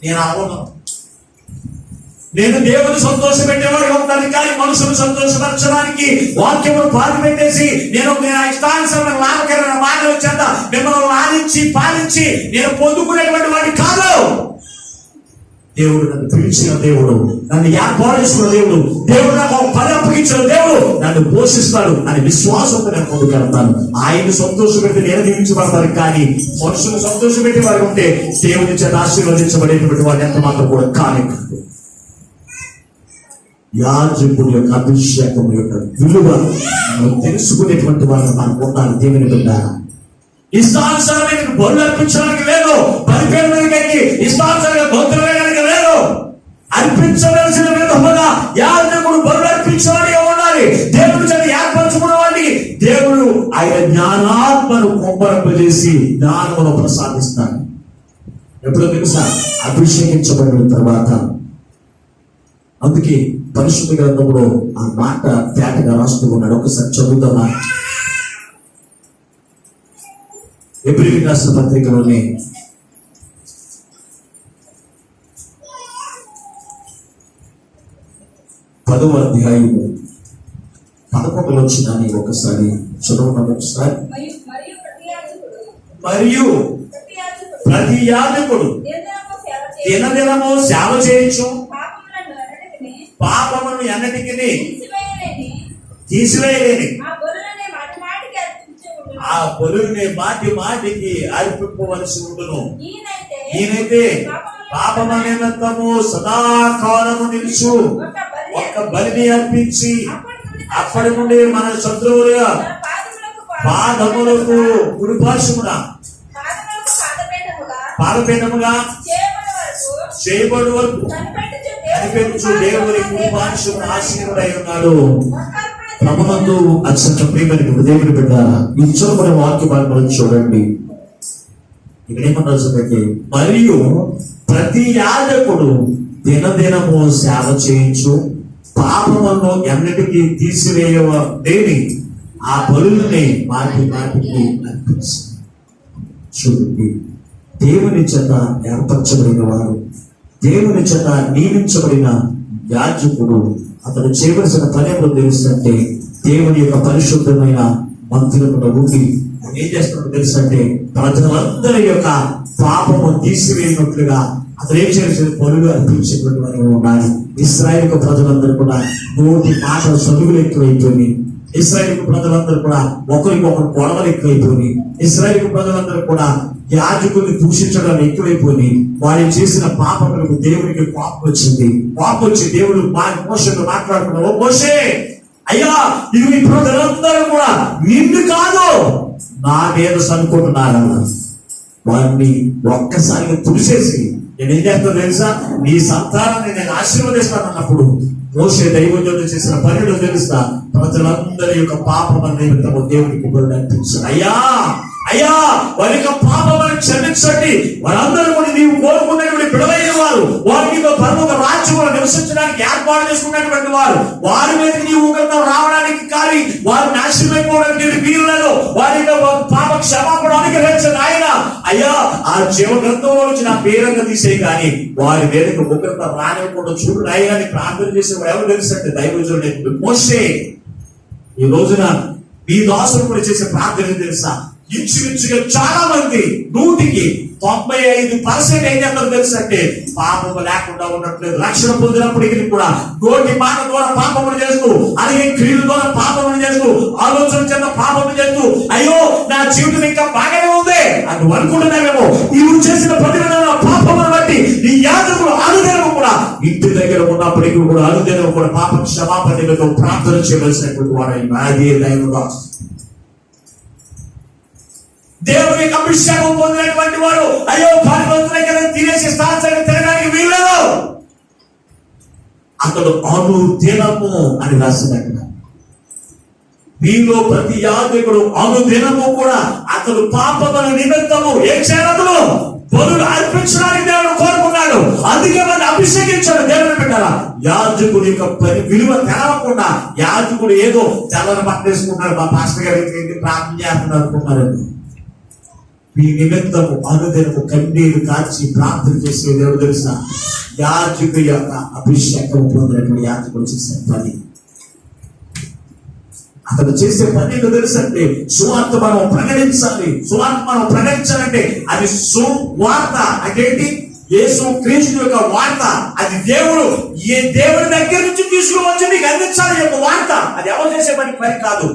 నేను అలగొన్నాను. నేను దేవుని సంతోష పెట్టేవాడిగా ఉంటాను, కానీ మనుషులు సంతోషపరచడానికి వాక్యమును పాతి పెట్టేసి నేను ఇష్టానుసారమైన లాభకరమైన మాటలు చేత మిమ్మల్ని లాలించి పాలించి నేను పొందుకునేటువంటి వాడిని కాదు. దేవుడు నన్ను పిలిచిన దేవుడు, నన్ను ఏర్పాటు చేసుకున్న దేవుడు, దేవుడు నాకు ఒక పని అప్పగించిన దేవుడు నన్ను పోషిస్తాడు అనే విశ్వాసంతో నేను ముందుకెళ్తాను. ఆయన సంతోషపెట్టి నేను దీవించబడతాను, కానీ మనుషులు సంతోషపెట్టి వారు ఉంటే దేవుని చేత ఆశీర్వదించబడేటువంటి వాడు ఎంత మాత్రం కూడా కానే కాదు. యాజకుడి యొక్క అభిషేకం యొక్క విలువ తెలుసుకునేటువంటి వాళ్ళు మనకు ఉండాలి. దేవుని బిడ్డ ఇష్టానుసారమైన బరువు అర్పించడానికి లేదు, బలిపీఠానికి ఇష్టానుసారంగా భక్తులు వేయడానికి లేదు. అర్పించవలసిన విధముగా యాజకుడు బరువు అర్పించడానికి ఉండాలి. దేవుడు చేత ఏర్పరచుకున్న వాడికి దేవుడు ఆయన జ్ఞానాత్మను కొమ్మరింపజేసి జ్ఞానమును ప్రసాదిస్తాడు. ఎప్పుడో తెలుసా? అభిషేకించబడిన తర్వాత. అందుకే పరిశుద్ధ గ్రంథంలో ఆ మాట తేటగా రాస్తూ ఉన్నాడు. ఒకసారి చదువుతామా? ఎబ్రియులకు రాసిన పత్రికలోనే 10వ అధ్యాయము 11 వచ్చినాన్ని ఒకసారి చదవడం. ఒకసారి మరియు ప్రతి యాజకుడు దినదినము సేవ చేయొచ్చు, పాపమును ఎన్నటికి తీసివేయలేని ఆ బలుని మాటి మాటికి అర్పింపవలసి ఉండును. ఈయనైతే పాపము నిమిత్తము సదాకాలము నిలుచు ఒక్క బలిని అర్పించి అప్పటి నుండి మన శత్రువుల పాదములకు గురుపాశమున పాదపీఠముగా చేయబడి వరకు కనిపించు దేవుని కుటుంబాంశం ఆశీర్వదై ఉన్నాడు. ప్రభునందు అత్యంత ప్రియమైన దేవుని బిడ్డ, ఈ చదువుకునే వాక్య భాగంలో చూడండి. ఇక్కడ ఏమన్నారు చూడండి, మరియు ప్రతి యాజకుడు దినదినము సేవ చేయించు పాపములను ఎన్నిటికీ తీసివేయలేని ఆ బలుల్ని మాటి మాటికి అర్పించు. చూడండి, దేవుని చేత ఏర్పరచబడిన వారు, దేవుని చేత నియమించబడిన యాజకుడు అతను చేయవలసిన పని ఏమో తెలుస్తుంటే, దేవుని యొక్క పరిశుద్ధమైన మందిరంలో ఉండి ఆయన ఏం చేస్తున్నాడో తెలుసంటే, ప్రజలందరి యొక్క పాపము తీసివేయనట్లుగా అతను ఏం చేసిన పనులు అర్పించేటువంటి వారు ఉన్నారు. ఇశ్రాయేలు ప్రజలందరూ కూడా నోటి మాటల సలుగులు ఎక్కువైపోయి, ఇశ్రాయేలు ప్రజలందరూ కూడా ఒకరికొకరు గొడవలు ఎక్కువైపోయి, ఇశ్రాయేలు ప్రజలందరూ కూడా యాజకుల్ని దూషించడం ఎక్కువైపోయి, వారు చేసిన పాపములకు దేవునికి కోపం వచ్చింది. కోపం వచ్చి దేవుడు మోషేతో మాట్లాడుతున్నాడు, ఓ మోషే, అయ్యా ఇది మీ ప్రజలందరూ కూడా నిన్ను కాదు నా మీద సనుకుంటున్నారన్న వారిని ఒక్కసారిగా తుడిసేసి నేనేం చేస్తాను తెలుసా, నీ సంతానాన్ని నేను ఆశీర్వదిస్తాను అన్నప్పుడు మోషే దైవజనుడు చేసిన పనిలో తెలుస్తా, ప్రజలందరి యొక్క పాపం నిమిత్తము దేవునికి బలులు అర్పించాడు. అయ్యా అయ్యా వారి యొక్క పాపములను క్షమించండి, వారందరూ కూడా నీవు కోరుకున్నటువంటి బిడలైన వారు, వారికి పరలోక రాజ్యములు నివసించడానికి ఏర్పాటు చేసుకున్నటువంటి వారు, వారి మీద నీవు ఉగ్రత రావడానికి కానీ వారిని నాశనమైపోవడానికి వీరులను వారి పాప క్షమాపణ అనుగ్రహించండి ఆయన. అయ్యా ఆ జీవ గ్రంథంలో నుంచి నా పేరంగా తీసే కానీ వారి మీదకి ఉగ్రత రానివ్వకుండా చూడు నాయన అని ప్రార్థన చేసే ఎవరు తెలుసంటే దైవజనుడు మోషే. ఈ రోజున మీ దాసులు కూడా చేసే ప్రార్థన తెలుసా, ఇంచుమించుగా చాలా మంది 95% ఏం చేస్తారు తెలుసంటే పాపము లేకుండా ఉండట్లేదు. రక్షణ పొందినప్పటికీ కూడా నోటి మాట ద్వారా పాపములు చేస్తూ, అలాగే క్రియల ద్వారా పాపములు చేస్తూ, ఆలోచన చేత పాపములు చేస్తూ, అయ్యో నా జీవితం ఇంకా బాగానే ఉంది అని అనుకుంటున్నామేమో. ఇవి చేసిన ప్రతి పాపమును బట్టి నీ యాజకులు అనుదినము కూడా ఇంటి దగ్గర ఉన్నప్పటికీ కూడా అనుదినము కూడా పాప క్షమాపణతో ప్రార్థన చేయవలసినటువంటి వాడు అదే దైవగా దేవుని అభిషేకం పొందినటువంటి వాడు అయ్యో భార్య కదా తినేసి స్థానం తినడానికి వీల్లేదు. అతడు అనుదినము అని రాసినట్టుగా మీలో ప్రతి యాజకుడు అనుదినము కూడా అతడు పాపముల నిమిత్తము ఏం చేయాలి, బలులు అర్పించడానికి దేవుడు కోరుకున్నాడు. అందుకే మనం అభిషేకించాడు దేవుని పెట్టారా. యాజకుడి యొక్క పని విలువ తెలవకుండా యాజకుడు ఏదో తెల్లని పట్టేసుకున్నాడు, మా పాస్టర్ గారికి ప్రార్థన చేస్తున్నారు అనుకున్నారండి. మీ నిమిత్తము అనుదినము కన్నీరు కాచి ప్రార్థన చేసే దేవుడు తెలుసా, యాజకుడి యొక్క అభిషేకం పొందినటువంటి యాజకుడు చేసే పని. అతను చేసే పని ఏదో తెలుసంటే సువార్త మనం ప్రకటించాలి. సువార్త మనం ప్రకటించాలంటే అది సువార్త అదేంటి, యేసు క్రీస్తు యొక్క వార్త. అది దేవుడు దేవుడి దగ్గర నుంచి తీసుకువచ్చి నీకు అందించాలి యొక్క వార్త. అది ఎవరు చేసే పని కాదు,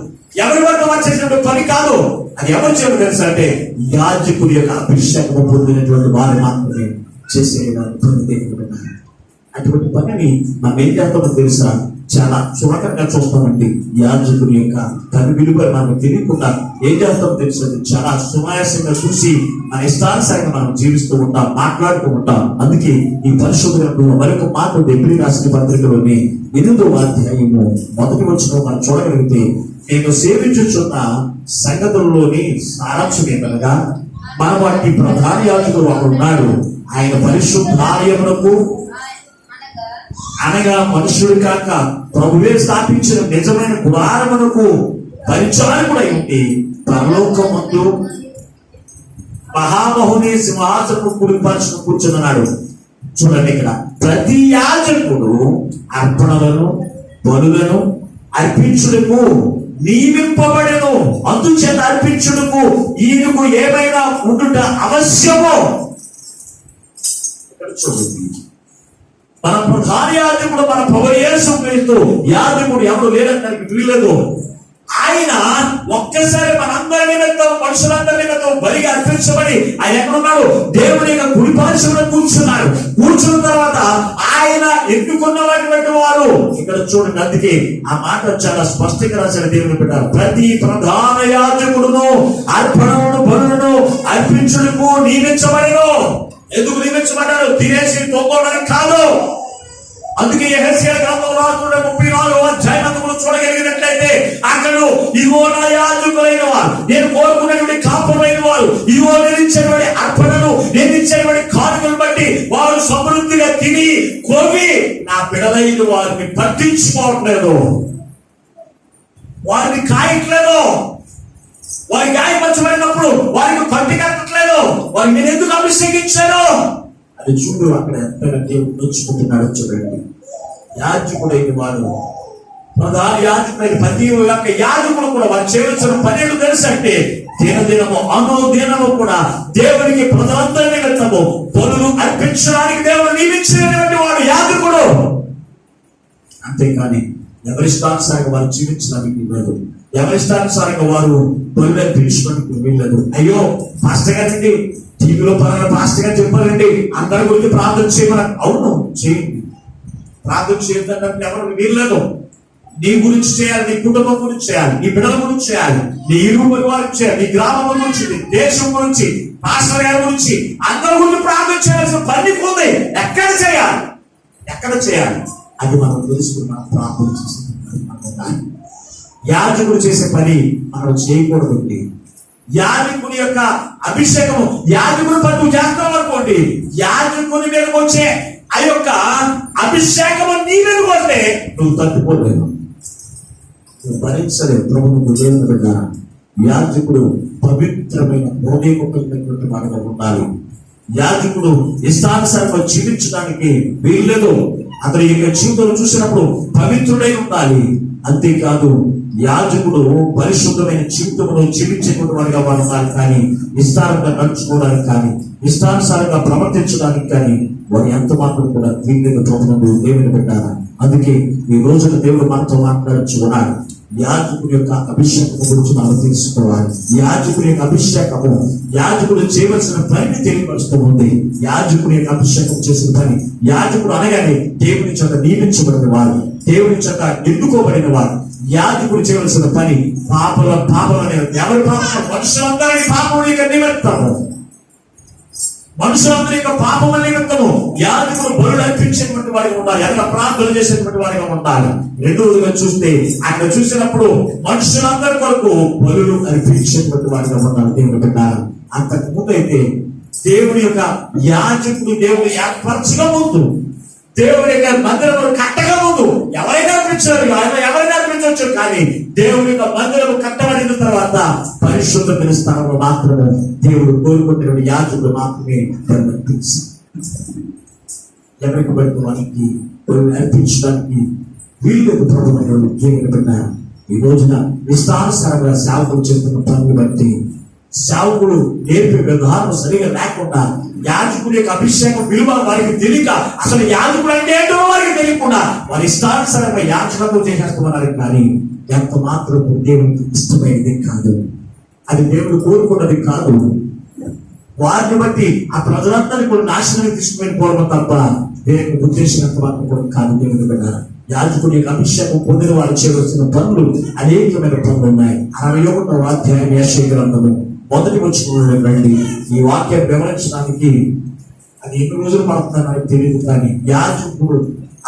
ఎవరి వరకు వారు చేసినటువంటి పని కాదు. అది ఎవరు చేయడం తెలుసా అంటే యాజకుడి యొక్క అభిషేకం పొందినటువంటి వారు మాత్రమే చేసేవారు పని. దేవుడు అటువంటి పనిని మనం ఏం చేస్తామో తెలుసా, చాలా చులకనగా చూస్తామండి. యాజకుని యొక్క పని విలువ మనకు తెలియకుండా ఏం చేస్తామో తెలుసు, చాలా సునాయాసంగా చూసి మన ఇష్టానుసారంగా మనం జీవిస్తూ ఉంటాం, మాట్లాడుతూ ఉంటాం. అందుకే ఈ పరిశోధనలో మరొక మాట ఎప్పుడు రాసిన పత్రికలోని 8వ అధ్యాయము 1వ వచనం మనం చూడగలిగితే, నేను సేవించుచున్న సంగతుల్లోని సారాంశం ఏమనగా మన వాటి ప్రధాన యాజకుడు ఒకడు ఉన్నాడు, ఆయన పరిశుద్ధాలయమునకు అనగా మనుషుడు కాక ప్రభువే స్థాపించిన నిజమైన గుడారమునకు పరిచారకుడై ఉండి పరలోకమందు మహామహుని సింహాసనము కుడిపరచును కూర్చున్నాడు. చూడండి, ఇక్కడ ప్రతి యాజకుడు అర్పణలను బలులను అర్పించుటకు నియమింపబడెను. అందుచేత అర్పించుటకు ఈయనకు ఏమైనా ఉండుట అవశ్యమో. ఇక్కడ చూడండి, మన ప్రధాన యాజకుడు మన ప్రభువు యేసు క్రీస్తు. యాజకుడు ఎవరు లేదంటానికి వీల్లేదు. ఆయన ఒక్కసారి మనందరి నిమిత్తం మనుషులందరి నిమిత్తం బలిగా అర్పించబడి ఆయన ఎక్కడున్నాడు, దేవుని యొక్క కుడి పార్శ్వమున కూర్చున్నాడు. కూర్చున్న తర్వాత ఆయన ఎన్నుకున్నటువంటి వారు ఇక్కడ చూడండి. అందుకే ఆ మాట చాలా స్పష్టంగా రాశాడు దేవుని పెట్టారు. ప్రతి ప్రధాన యాజకుడును అర్పణలను బలులను అర్పించుటకు నియమించబడెను. ఎందుకు నియమించబడ్డాడు, తినేసి తోకోవడానికి కాదు. అందుకే యెహెజ్కేలు గ్రంథంలో 34వ అధ్యాయం చూడగలిగినట్లయితే అక్కడ ఇదిగో నా యాజకులైన వారు, నేను కోరుకున్నటువంటి కాపులైన వారు, ఇదిగో నేను ఇచ్చినటువంటి అర్పణ నా బిడ్డలైన వారిని పట్టించుకోవట్లేదు, వారిని కాయట్లేదు, వారి గాయపరచబడినప్పుడు వారికి పట్టి కట్టట్లేదు, వారికి నేను ఎందుకు అభిషేకించాను అది చూడు. అక్కడ ఎంతగా దేవుడు నొచ్చుకుంటున్నాడో చూడండి. యాజకుడైన వాడు, ప్రధాన యాజకుడైన ప్రతి ఒక్క యాజకుడు కూడా వారు చేయవలసిన పని ఏంటో తెలుసు అంటే దినదినము అనుదినము కూడా దేవునికి ప్రజలందరి నిమిత్తము బలులు అర్పించడానికి దేవుడు నియమించినటువంటి వాడు యాజకుడు. అంతేకాని ఎవరిష్టానుసారంగా వారు జీవించడానికి లేదు, ఎవరిష్టానుసారంగా వారు బలులు అర్పించడానికి వీల్లేదు. అయ్యో పాస్టర్ గారండి టీవీలో పలానా పాస్టర్ గారు చెప్పారండి అందరి గురించి ప్రార్థన చేయమని. అవును చేయండి, ప్రార్థన చేయడానికి ఎవరికి వీల్లేదు. నీ గురించి చేయాలి, నీ కుటుంబం గురించి చేయాలి, నీ బిడ్డల గురించి చేయాలి, నీ ఇరుగు వారికి చేయాలి, నీ గ్రామం గురించి, నీ దేశం గురించి, పాస్టర్ గారి గురించి, అందరి గురించి ప్రార్థన చేయాల్సిన పని ఉంది. ఎక్కడ చేయాలి, ఎక్కడ చేయాలి అది మనం తెలుసుకుని మనం ప్రార్థన చేస్తున్నాం. యాజకుడు చేసే పని మనం చేయకూడదండి. యాజకుని యొక్క అభిషేకము యాజకుని పని నువ్వు చేస్తావు అనుకోండి, యాజకుని మీద వచ్చే ఆ యొక్క అభిషేకము నీ మీద కొట్టే నువ్వు తట్టుకోలేవు, నువ్వు భరించలేవు. ప్రభుత్వం దేవుని బిడ్డ యాజకుడు పవిత్రమైన హృదయమైనటువంటి వాడిగా ఉండాలి. యాజకుడు ఇష్టానుసారంగా జీవించడానికి వీల్లేదు. అతని యొక్క జీవితంలో చూసినప్పుడు పవిత్రుడై ఉండాలి. అంతేకాదు యాజకుడు పరిశుద్ధమైన జీవితంలో జీవించేటువంటి వాడిగా ఉండాలి. కానీ ఇష్టానంగా నడుచుకోవడానికి కానీ ఇష్టానుసారంగా ప్రవర్తించడానికి కానీ వారు ఎంత మాత్రం కూడా వీళ్ళని ప్రభుత్వం దేవుని పెట్టారు. అందుకే ఈ రోజున దేవుడు మనతో మాట్లాడచ్చు ఉన్నాడు. యాజకుడి యొక్క అభిషేకం గురించి మనం తెలుసుకోవాలి. యాజకుడి యొక్క అభిషేకము యాజకుడు చేయవలసిన పనిని తెలియపరుస్తూ ఉంది. యాజకుడి యొక్క అభిషేకం చేసిన పని, యాజకుడు అనగానే దేవుని చేత నియమించబడిన వారు, దేవుని చేత ఎన్నుకోబడిన వారు. యాజకుడు చేయవలసిన పని పాపలని ఎవరి పాపం, మనుషులందరినీ పాపం నిమిత్తము, మనుషులందరి యొక్క పాపముల నిమిత్తము యాజకుడు బలులు అర్పించేటువంటి వాడిగా ఉండాలి, ఎలా ప్రార్థన చేసేటువంటి వాడిగా ఉండాలి. రెండవదిగా చూస్తే అక్కడ చూసినప్పుడు మనుషులందరి కొరకు బలులు అర్పించేటువంటి వాడిగా ఉండాలి. దేవుడు పెట్టాలి. అంతకు ముందు అయితే దేవుని యొక్క యాజకుడు దేవుని ఏర్పరచగా ముందు, దేవుని యొక్క మందిరము కట్టగా ముందు ఎవరైనా అర్పించారు, ఎవరైనా అర్పించవచ్చు. కానీ దేవుని యొక్క మందిరము కట్టబడిన తర్వాత పరిశుద్ధమైన స్థానంలో మాత్రమే దేవుడు కోరుకుంటున్న యాజకుడు మాత్రమే అర్పించారు. ఎవరికి పడిన వారికి అర్పించడానికి వీళ్ళకు ప్రభుత్వం దేవుని పెట్టారు. ఈ రోజున ఇష్టానుసారంగా సేవకులు చేస్తున్న పనులు బట్టి సేవకుడు నేర్పే విధానం సరిగా లేకుండా యాజకుడి యొక్క అభిషేకం విలువ వారికి తెలియక, అసలు యాజకుడు అంటే ఏంటో వారికి తెలియకుండా వారి ఇష్టానుసారంగా యాచనకు చేసేస్తున్నారు. కానీ ఎంత మాత్రం దేవుడికి ఇష్టమైనది కాదు, అది దేవుడు కోరుకున్నది కాదు. వారిని బట్టి ఆ ప్రజలందరినీ కూడా నాశనానికి తీసుకుపోవడం తప్ప వేరే ఉద్దేశించినంత మాత్రం కూడా కాదు. దేవుడు పెట్టారు. యాజకుడి యొక్క అభిషేకం పొందిన వారు చేయవలసిన పనులు అనేకమైన పనులు ఉన్నాయి. 61వ అధ్యాయం యెషయా గ్రంథము 1వ వచనంలో రండి. ఈ వాక్యం వివరించడానికి అది ఎన్ని రోజులు పడుతుందని నాకు తెలియదు. కానీ యాజకుడు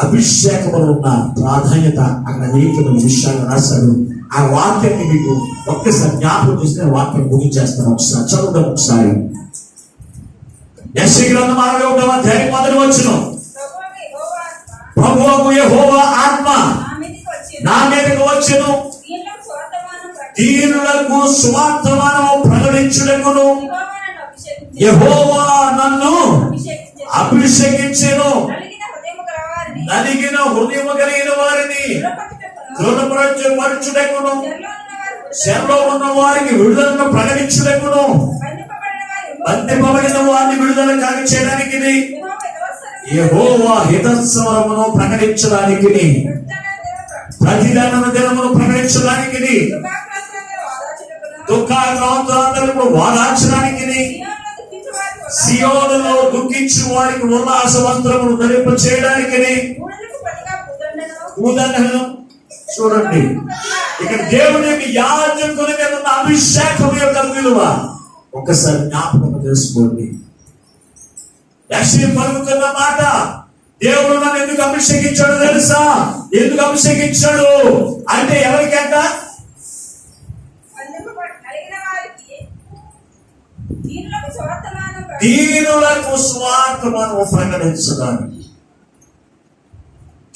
అభిషేకంలో ఉన్న ప్రాధాన్యత అక్కడ అనేకమైన విషయాలు రాశాడు. ఆ వాక్యాన్ని మీకు ఒక్కసారి జ్ఞాపకం చేస్తే వాక్యం ముగించేస్తాను. ఒకసారి చదువుదాం. ఒకసారి యెషయా గ్రంథం 61వ అధ్యాయం 1వ వచనం. ప్రభువు యెహోవా ఆత్మ నా మీదకు వచ్చెను, దీనులకు సువార్తమానము ప్రకటించుటకును యెహోవా నన్ను అభిషేకించెను, నలిగిన హృదయము కలిగిన వారిని దృఢపరచుటకును, చెరలో ఉన్న వారికి విడుదలను ప్రకటించుటకును, బంధింపబడిన వారిని విడుదల కాని చేయడానికి, యెహోవా హితస్వరమును ప్రకటించడానికి, ప్రతిదాన దినమును ప్రకటించడానికి, దుఃఖాక్రాంతులందరూ వాదార్చడానికి, సియోనులో దుఃఖించు వారికి ఉల్లాసవంతరమును ధరింప చేయడానికి. ఉదాహరణ చూడండి, ఇక్కడ దేవుని యొక్క యాజకుని మీద ఉన్న అభిషేకం యొక్క విలువ ఒక్కసారి జ్ఞాపకం చేసుకోండి. యెషయా పలుకుతున్న మాట, దేవుడు నన్ను ఎందుకు అభిషేకించాడు తెలుసా? ఎందుకు అభిషేకించాడు అంటే ఎవరికంట? దీనులకు స్వార్థమానం ప్రకటించడానికి.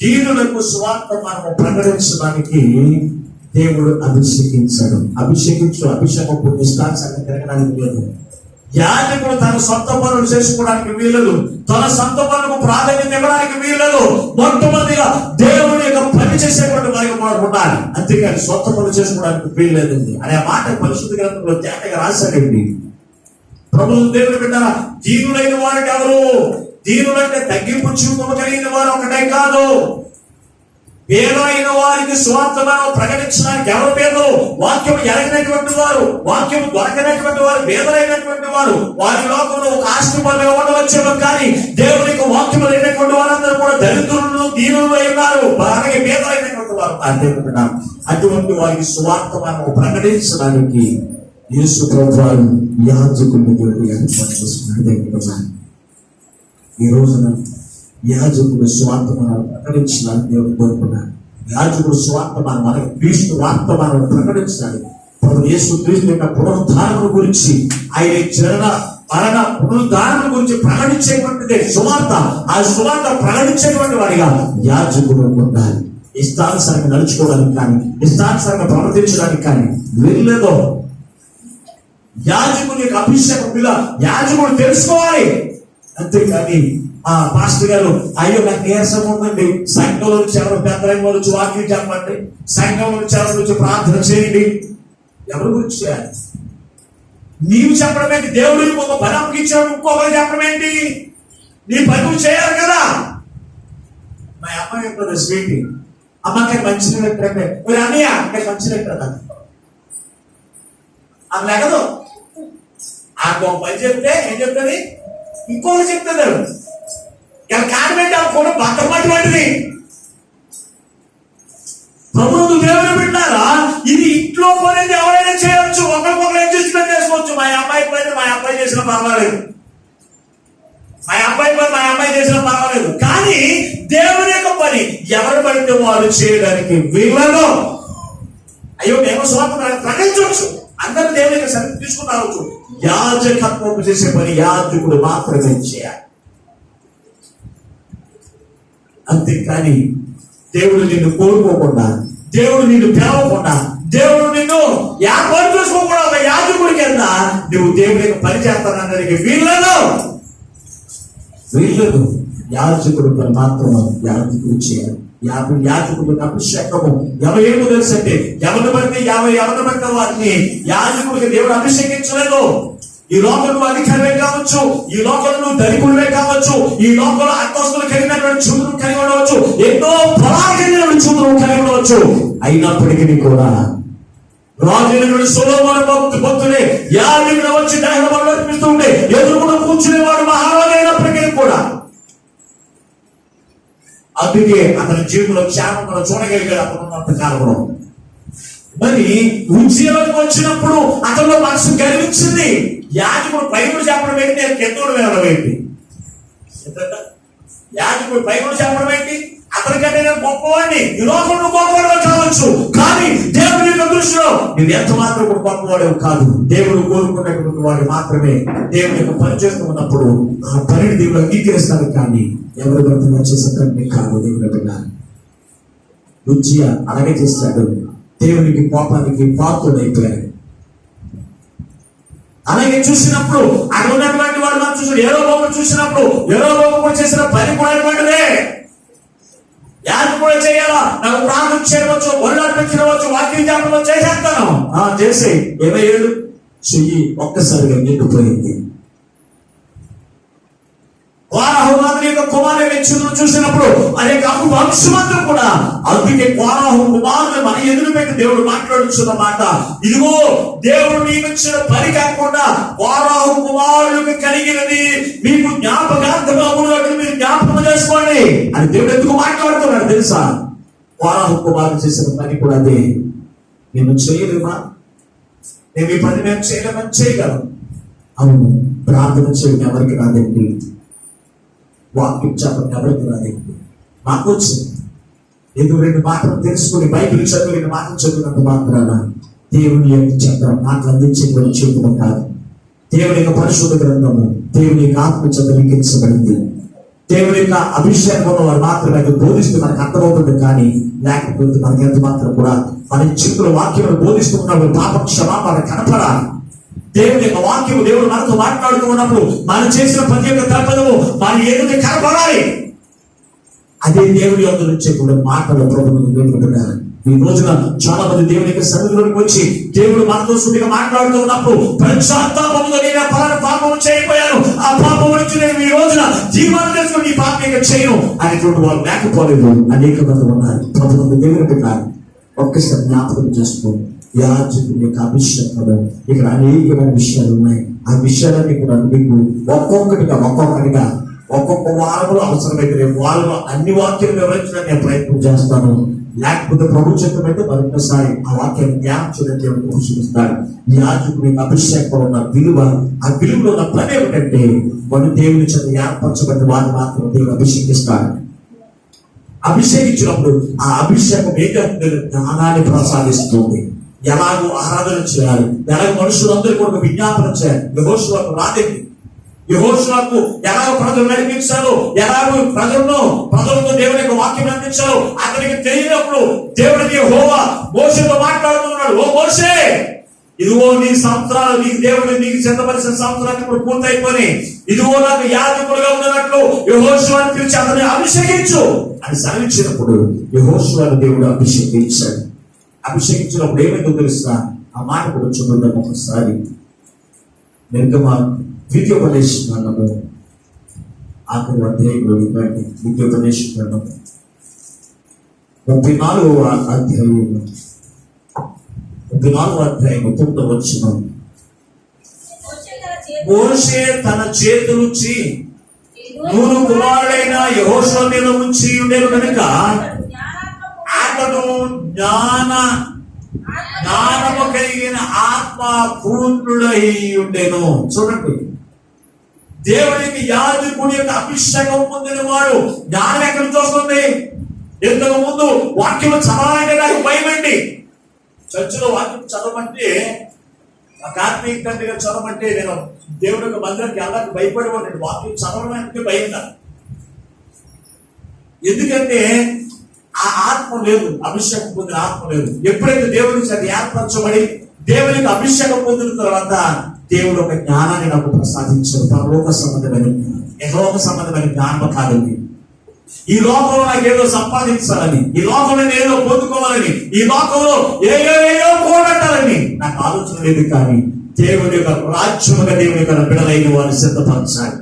దీనులకు సువార్త మనము ప్రకటించడానికి దేవుడు అభిషేకించాడు. అభిషేకం ఇష్టాన్ని తిరగడానికి లేదు. యాజకుడు తన సొంత పనులు చేసుకోవడానికి వీలదు, తన సొంత పనులకు ప్రాధాన్యత ఇవ్వడానికి వీలదు. మొట్టమొదటిగా దేవుని యొక్క పని చేసేటువంటి వారికి మనం ఉండాలి, అంతేగాని సొంత పనులు చేసుకోవడానికి వీల్లేదండి అనే మాట పరిశుద్ధ గ్రంథంలో తేటగా రాశాడండి. ప్రభుత్వం దేవుడు బిడ్డారా, దీనులైన వారికి ఎవరు? దీనులంటే తగ్గింపు చూపు కలిగిన వారు ఒకటే కాదు, పేదైన వారికి స్వార్థలను ప్రకటించడానికి ఎవరు పేదలు? వాక్యం ఎరగినటువంటి వారు, వాక్యం దొరకనటువంటి వారు, పేదలైనటువంటి వారు. వారి లోకంలో ఒక ఆస్తిపరులు ఉండవచ్చేమో కానీ దేవునికి వాక్యం లేనటువంటి వారందరూ కూడా దరిద్రులను దీనులు ఉన్నారు, అలాగే పేదలైనటువంటి వారు. అటువంటి వారికి స్వార్థ మనం ప్రకటించడానికి యేసు ప్రభువారు యాజకుల్ని దేవుడు ఏర్పాటు చేసుకున్నాడు. ఈ రోజున యాజకుడు స్వార్థ మనం ప్రకటించడానికి దేవుడు కోరుకున్నాడు. యాజకుడు స్వార్థ మనకి క్రీస్తు వార్త మనం ప్రకటించడానికి ప్రభు యేసు క్రీస్తు యొక్క పునరుద్ధారణ గురించి, ఆయన జనన మరణ పునరుద్ధారణ గురించి ప్రకటించేటువంటిదే సువార్త. ఆ సువార్త ప్రకటించేటువంటి వాడిగా యాజకుడు ఉండాలి. ఇష్టానుసారంగా నడుచుకోవడానికి కానీ, ఇష్టానుసారంగా ప్రవర్తించడానికి కానీ వెళ్ళలేదో. యాజకుని యొక్క అభిషేకం మీద యాజకుడు తెలుసుకోవాలి, అంతేకాని పాస్టర్ గారు అయ్యో నాకు నీరసం ఉందండి, సంఘంలో నుంచి ఎవరు పెద్దలైన వాళ్ళు వచ్చి వాక్యం చెప్పండి, సంఘంలో నుంచి ఎవరి గురించి ప్రార్థన చేయండి. ఎవరి గురించి చేయాలి? నీవు చెప్పడం ఏంటి? దేవుడు ఒక పని అప్పగించాడు, ఇంకొకరు చెప్పడం ఏంటి? నీ పని నువ్వు చేయాలి కదా. మా అమ్మాయి ఎక్కడ స్వీట్ అమ్మకి మంచిగా పెట్టండి, మరి అన్నయ్య అక్కడ మంచిగా పెట్టదా అది లెగదు. ఆకు ఒక పని చెప్తే ఏం చెప్తుంది, ఇంకొకరు చెప్తుంది. కారణం కూడా బతకమటి వంటిది. ప్రభుత్వ దేవుని పెట్టారా, ఇది ఇంట్లో పని ఎవరైనా చేయొచ్చు, ఒకరికొకరు అడ్జస్ట్మెంట్ చేసుకోవచ్చు. మా అమ్మాయి పని మా అబ్బాయి చేసిన పర్వాలేదు, మా అబ్బాయి పని మా అమ్మాయి చేసిన పర్వాలేదు. కానీ దేవుని యొక్క పని ఎవరు పడితే వారు చేయడానికి వీళ్ళలో అయ్యో మేము స్వార్థ ప్రకటించవచ్చు, అందరూ దేవుని యొక్క సరి తీసుకుని రావచ్చు. యాజకత్వం చేసే పని యాజకుడు మాత్రమే చేయాలి, అంతేకాని దేవుడు నిన్ను కోరుకోకుండా, దేవుడు నిన్ను పిలవకుండా, దేవుడు నిన్ను ఏర్పాటు చేసుకోకుండా ఒక యాజకుడి కింద నువ్వు దేవుడికి పని చేస్తానడానికి వీళ్ళను యాజకుడు పని మాత్రం యాజకుడు చేయాలి. యాజకుడు అభిషేకము ఎవరేమో తెలుసు అంటే ఎవరిని బట్టి వారిని యాజకుడికి దేవుడు అభిషేకించలేదు. ఈ లోకంలో అధికారమే కావచ్చు, ఈ లోకంలో ధనికులే కావచ్చు, ఈ లోకంలో అంతస్తులు కలిగినటువంటి చూపులు కలిగి ఉండవచ్చు, ఎన్నో ఫలాలు కలిగిన చూపులు కలిగి ఉండవచ్చు. అయినప్పటికీ కూడా రాజు సొలొమోను భక్తుడే యాజకుడు వచ్చి దహనబలి అర్పిస్తుంటే ఎదురుకుండా కూర్చునేవాడు మహారాజు అయినప్పటికీ కూడా అందుకే అతని జీవితంలో క్షేమం కూడా చూడగలిగాడు అతనున్నంత కాలంలో. మరి ఉజ్జీలోకి వచ్చినప్పుడు అతనిలో మనసు గర్వించింది. యాజకుడు పైకుడు చెప్పడం ఏంటి, నేను కెత్తోడు వెళ్ళడం ఏంటి? యాజకుడు పైకుడు చెప్పడం ఏంటి? అతనికంటే నేను గొప్పవాడిని, ఈ లోకంలో గొప్పవాడు కావచ్చు, కానీ దేవుని యొక్క దృష్టిలో నువ్వు ఎంత మాత్రం కూడా గొప్పవాడు కాదు. దేవుడు కోరుకున్నటువంటి వాడు మాత్రమే దేవుని యొక్క పని చేస్తూ ఉన్నప్పుడు ఆ పనిని దేవుడు అంగీకరిస్తాడు, కానీ ఎవరు గొప్పగా చేసేటంటే కాదు. దేవుడు విన్నాను ఉజ్జియా అలాగే చేస్తాడు, దేవునికి కోపానికి పాత్రుడైపోయాడు. అలాగే చూసినప్పుడు అక్కడ ఉన్నటువంటి వాడు మనం చూసాడు, యెరోబోము చూసినప్పుడు యెరోబోము చేసిన పని కూడా అటువంటిదే. యాజకుడు కూడా చేయాలా, నాకు ప్రార్థన చేయవచ్చు, ఒళ్ళు అర్పించవచ్చు, వాక్యం చెప్పడం చేసేస్తాను చేసి 27 చెయ్యి ఒక్కసారిగా నిండిపోయింది. కోరహు యొక్క కుమారుని చిత్రం చూసినప్పుడు అనేక వంశమంతా కూడా, అందుకే కోరహు కుమారుని మన ఎదురు పెట్టి దేవుడు మాట్లాడుతున్న మాట, ఇదిగో దేవుడు నియమించిన పని కాకుండా కోరహు కుమారులకు కలిగినది మీకు జ్ఞాపకార్థంగా ఉన్నట్టు మీరు జ్ఞాపకం చేసుకోండి అని దేవుడు ఎందుకు మాట్లాడుతున్నాడు తెలుసా? కోరహు కుమారుడు చేసిన పని కూడా అదే. నేను చేయలేమా, నేను ఈ పని మేము చేయలేమని చేయగలను. అవును, ప్రార్థన చేయడం ఎవరికి రాదండి, వాక్యం చెప్పడం ఎవరికి రాదండి. మాకు వచ్చింది. ఎందుకు 2 మాటలు తెలుసుకుని బైబిల్ చదివి 2 మాటలు చదివినంత మాత్రాన దేవుని యొక్క చెప్పడం మాటలు అందించేటువంటి చూపడం కాదు. దేవుని యొక్క పరిశుద్ధ గ్రంథము దేవుని యొక్క ఆత్మ చేత లిఖించబడింది. దేవుని యొక్క అభిషేకం వారు మాత్రమే అది బోధిస్తూ మనకు అర్థమవుతుంది. కానీ లేకపోతే మనకి ఎంత మాత్రం కూడా మన చిత్తుల వాక్యం బోధిస్తున్నప్పుడు పాప క్షమాపణ కనపడాలి. దేవుని యొక్క వాక్యం దేవుడు మనతో మాట్లాడుతూ ఉన్నప్పుడు మనం చేసిన ప్రతి ఒక్క తప్పదము మన ఎదుటి కనపడాలి. అదే దేవుడి యొక్క నుంచి కూడా మాటల ప్రభుత్వం దేవుడు. ఈ రోజున చాలా మంది దేవుని యొక్క సన్నిధిలోకి వచ్చి దేవుడు మనతో సుడిగా మాట్లాడుతూ ఉన్నప్పుడు పశ్చాత్తాపంతో నేను ఫలానా పాపం చేయకపోయాను, ఆ పాపం నుంచి నేను ఈ రోజున జీవనం చేసుకుని ఈ పాపం ఇంకా చేయను అనేటువంటి వాళ్ళు లేకపోలేదు. అనేక మంది ఉన్నారు. కొంతమంది దేవుని పెట్టారు. ఒక్కసారి జ్ఞాపకం చేసుకోండి. యాజకుని యొక్క అభిషేకంలో ఇక్కడ అనేకమైన విషయాలు ఉన్నాయి. ఆ విషయాలన్నీ కూడా మీకు ఒక్కొక్కటిగా ఒక్కొక్క వారంలో అవసరమైతే రేపు వారంలో అన్ని వాక్యాలు వివరించడానికి నేను ప్రయత్నం చేస్తాను. లేకపోతే ప్రభు చెప్పమైతే మరొకసారి ఆ వాక్యాన్ని జ్ఞాపకం చేయడానికి చూపిస్తాడు. యాజకుని అభిషేకంలో ఉన్న విలువ, ఆ విలువలో ఉన్న పని ఏమిటంటే వాడు దేవుని చేత ఏర్పరచబడిన వారిని మాత్రం దేవుడు అభిషేకిస్తాడు. అభిషేకించినప్పుడు ఆ అభిషేకం ఏంటంటే జ్ఞానాన్ని ప్రసాదిస్తుంది. ఎలాగో ఆరాధన చేయాలి, ఎలాగో మనుషులందరూ కూడా విజ్ఞాపన చేయాలి. యెహోషువకు రాదండి. యెహోషువకు ఎలాగో ప్రజలు నడిపించాలో, ఎలాగో ప్రజలతో దేవుని యొక్క వాక్యం అందించాలో అతనికి తెలియనప్పుడు దేవుడికి యెహోవా మోషేతో మాట్లాడుతున్నాడు. ఓ మోషే, ఇదిగో నీ సంవత్సరాలు నీకు దేవుడు నీకు సిద్ధపరిచిన సంవత్సరాలు ఇప్పుడు పూర్తయిపోయి, ఇదిగో నాకు యాజకుడుగా ఉన్నట్లు యెహోషువను పిలిచి అతన్ని అభిషేకించు అని సెలవిచ్చినప్పుడు యెహోషువను దేవుడు అభిషేకించాడు. అభిషేకించినప్పుడు ఏమైందో తెలుసా? ఆ మాట కూడా చూద్దాం ఒకసారి. ద్వితీయోపదేశకాండము ఆఖరి అధ్యాయంలో ద్వితీయోపదేశకాండము 34వ అధ్యాయం 9వ వచనం. మోషే తన చేతులుచ్చి నూరు కుమారుడైన యెహోషువ మీద ఉంచి ఉండేను కనుక అతడు జ్ఞానము కలిగిన ఆత్మ పూర్ణుడై ఉండేను. చూడండి, దేవునికి యాజకుడి యొక్క అభిషేకం పొందిన వాడు జ్ఞానం ఎక్కడికి వస్తుంది? ఇంతకు ముందు వాక్యం చదవాలంటే నాకు భయమండి. చర్చిలో వాక్యం చదవమంటే, నాకు ఆత్మీయ తండ్రిగా చదవమంటే నేను దేవుడి యొక్క మందిరానికి వెళ్ళడానికి భయపడేవాడు. వాక్యం చదవడానికి భయం కాదు. ఎందుకంటే ఆ ఆత్మ లేదు, అభిషేకం పొందిన ఆత్మ లేదు. ఎప్పుడైతే దేవుడికి అది ఏర్పరచబడి దేవునికి అభిషేకం పొందిన తర్వాత దేవుడు ఒక జ్ఞానాన్ని నాకు ప్రసాదించాడు. పరలోక సంబంధమైన యెహోవా సంబంధమైన జ్ఞానం కాదండి. ఈ లోకంలో నాకు ఏదో సంపాదించాలని, ఈ లోకంలో నేను ఏదో పొందుకోవాలని, ఈ లోకంలో ఏదో పోగొట్టాలని నాకు ఆలోచన లేదు. కానీ దేవుడి యొక్క రాజ్యముగా దేవుని యొక్క బిడ్డలైన వారిని సిద్ధపరచాలి.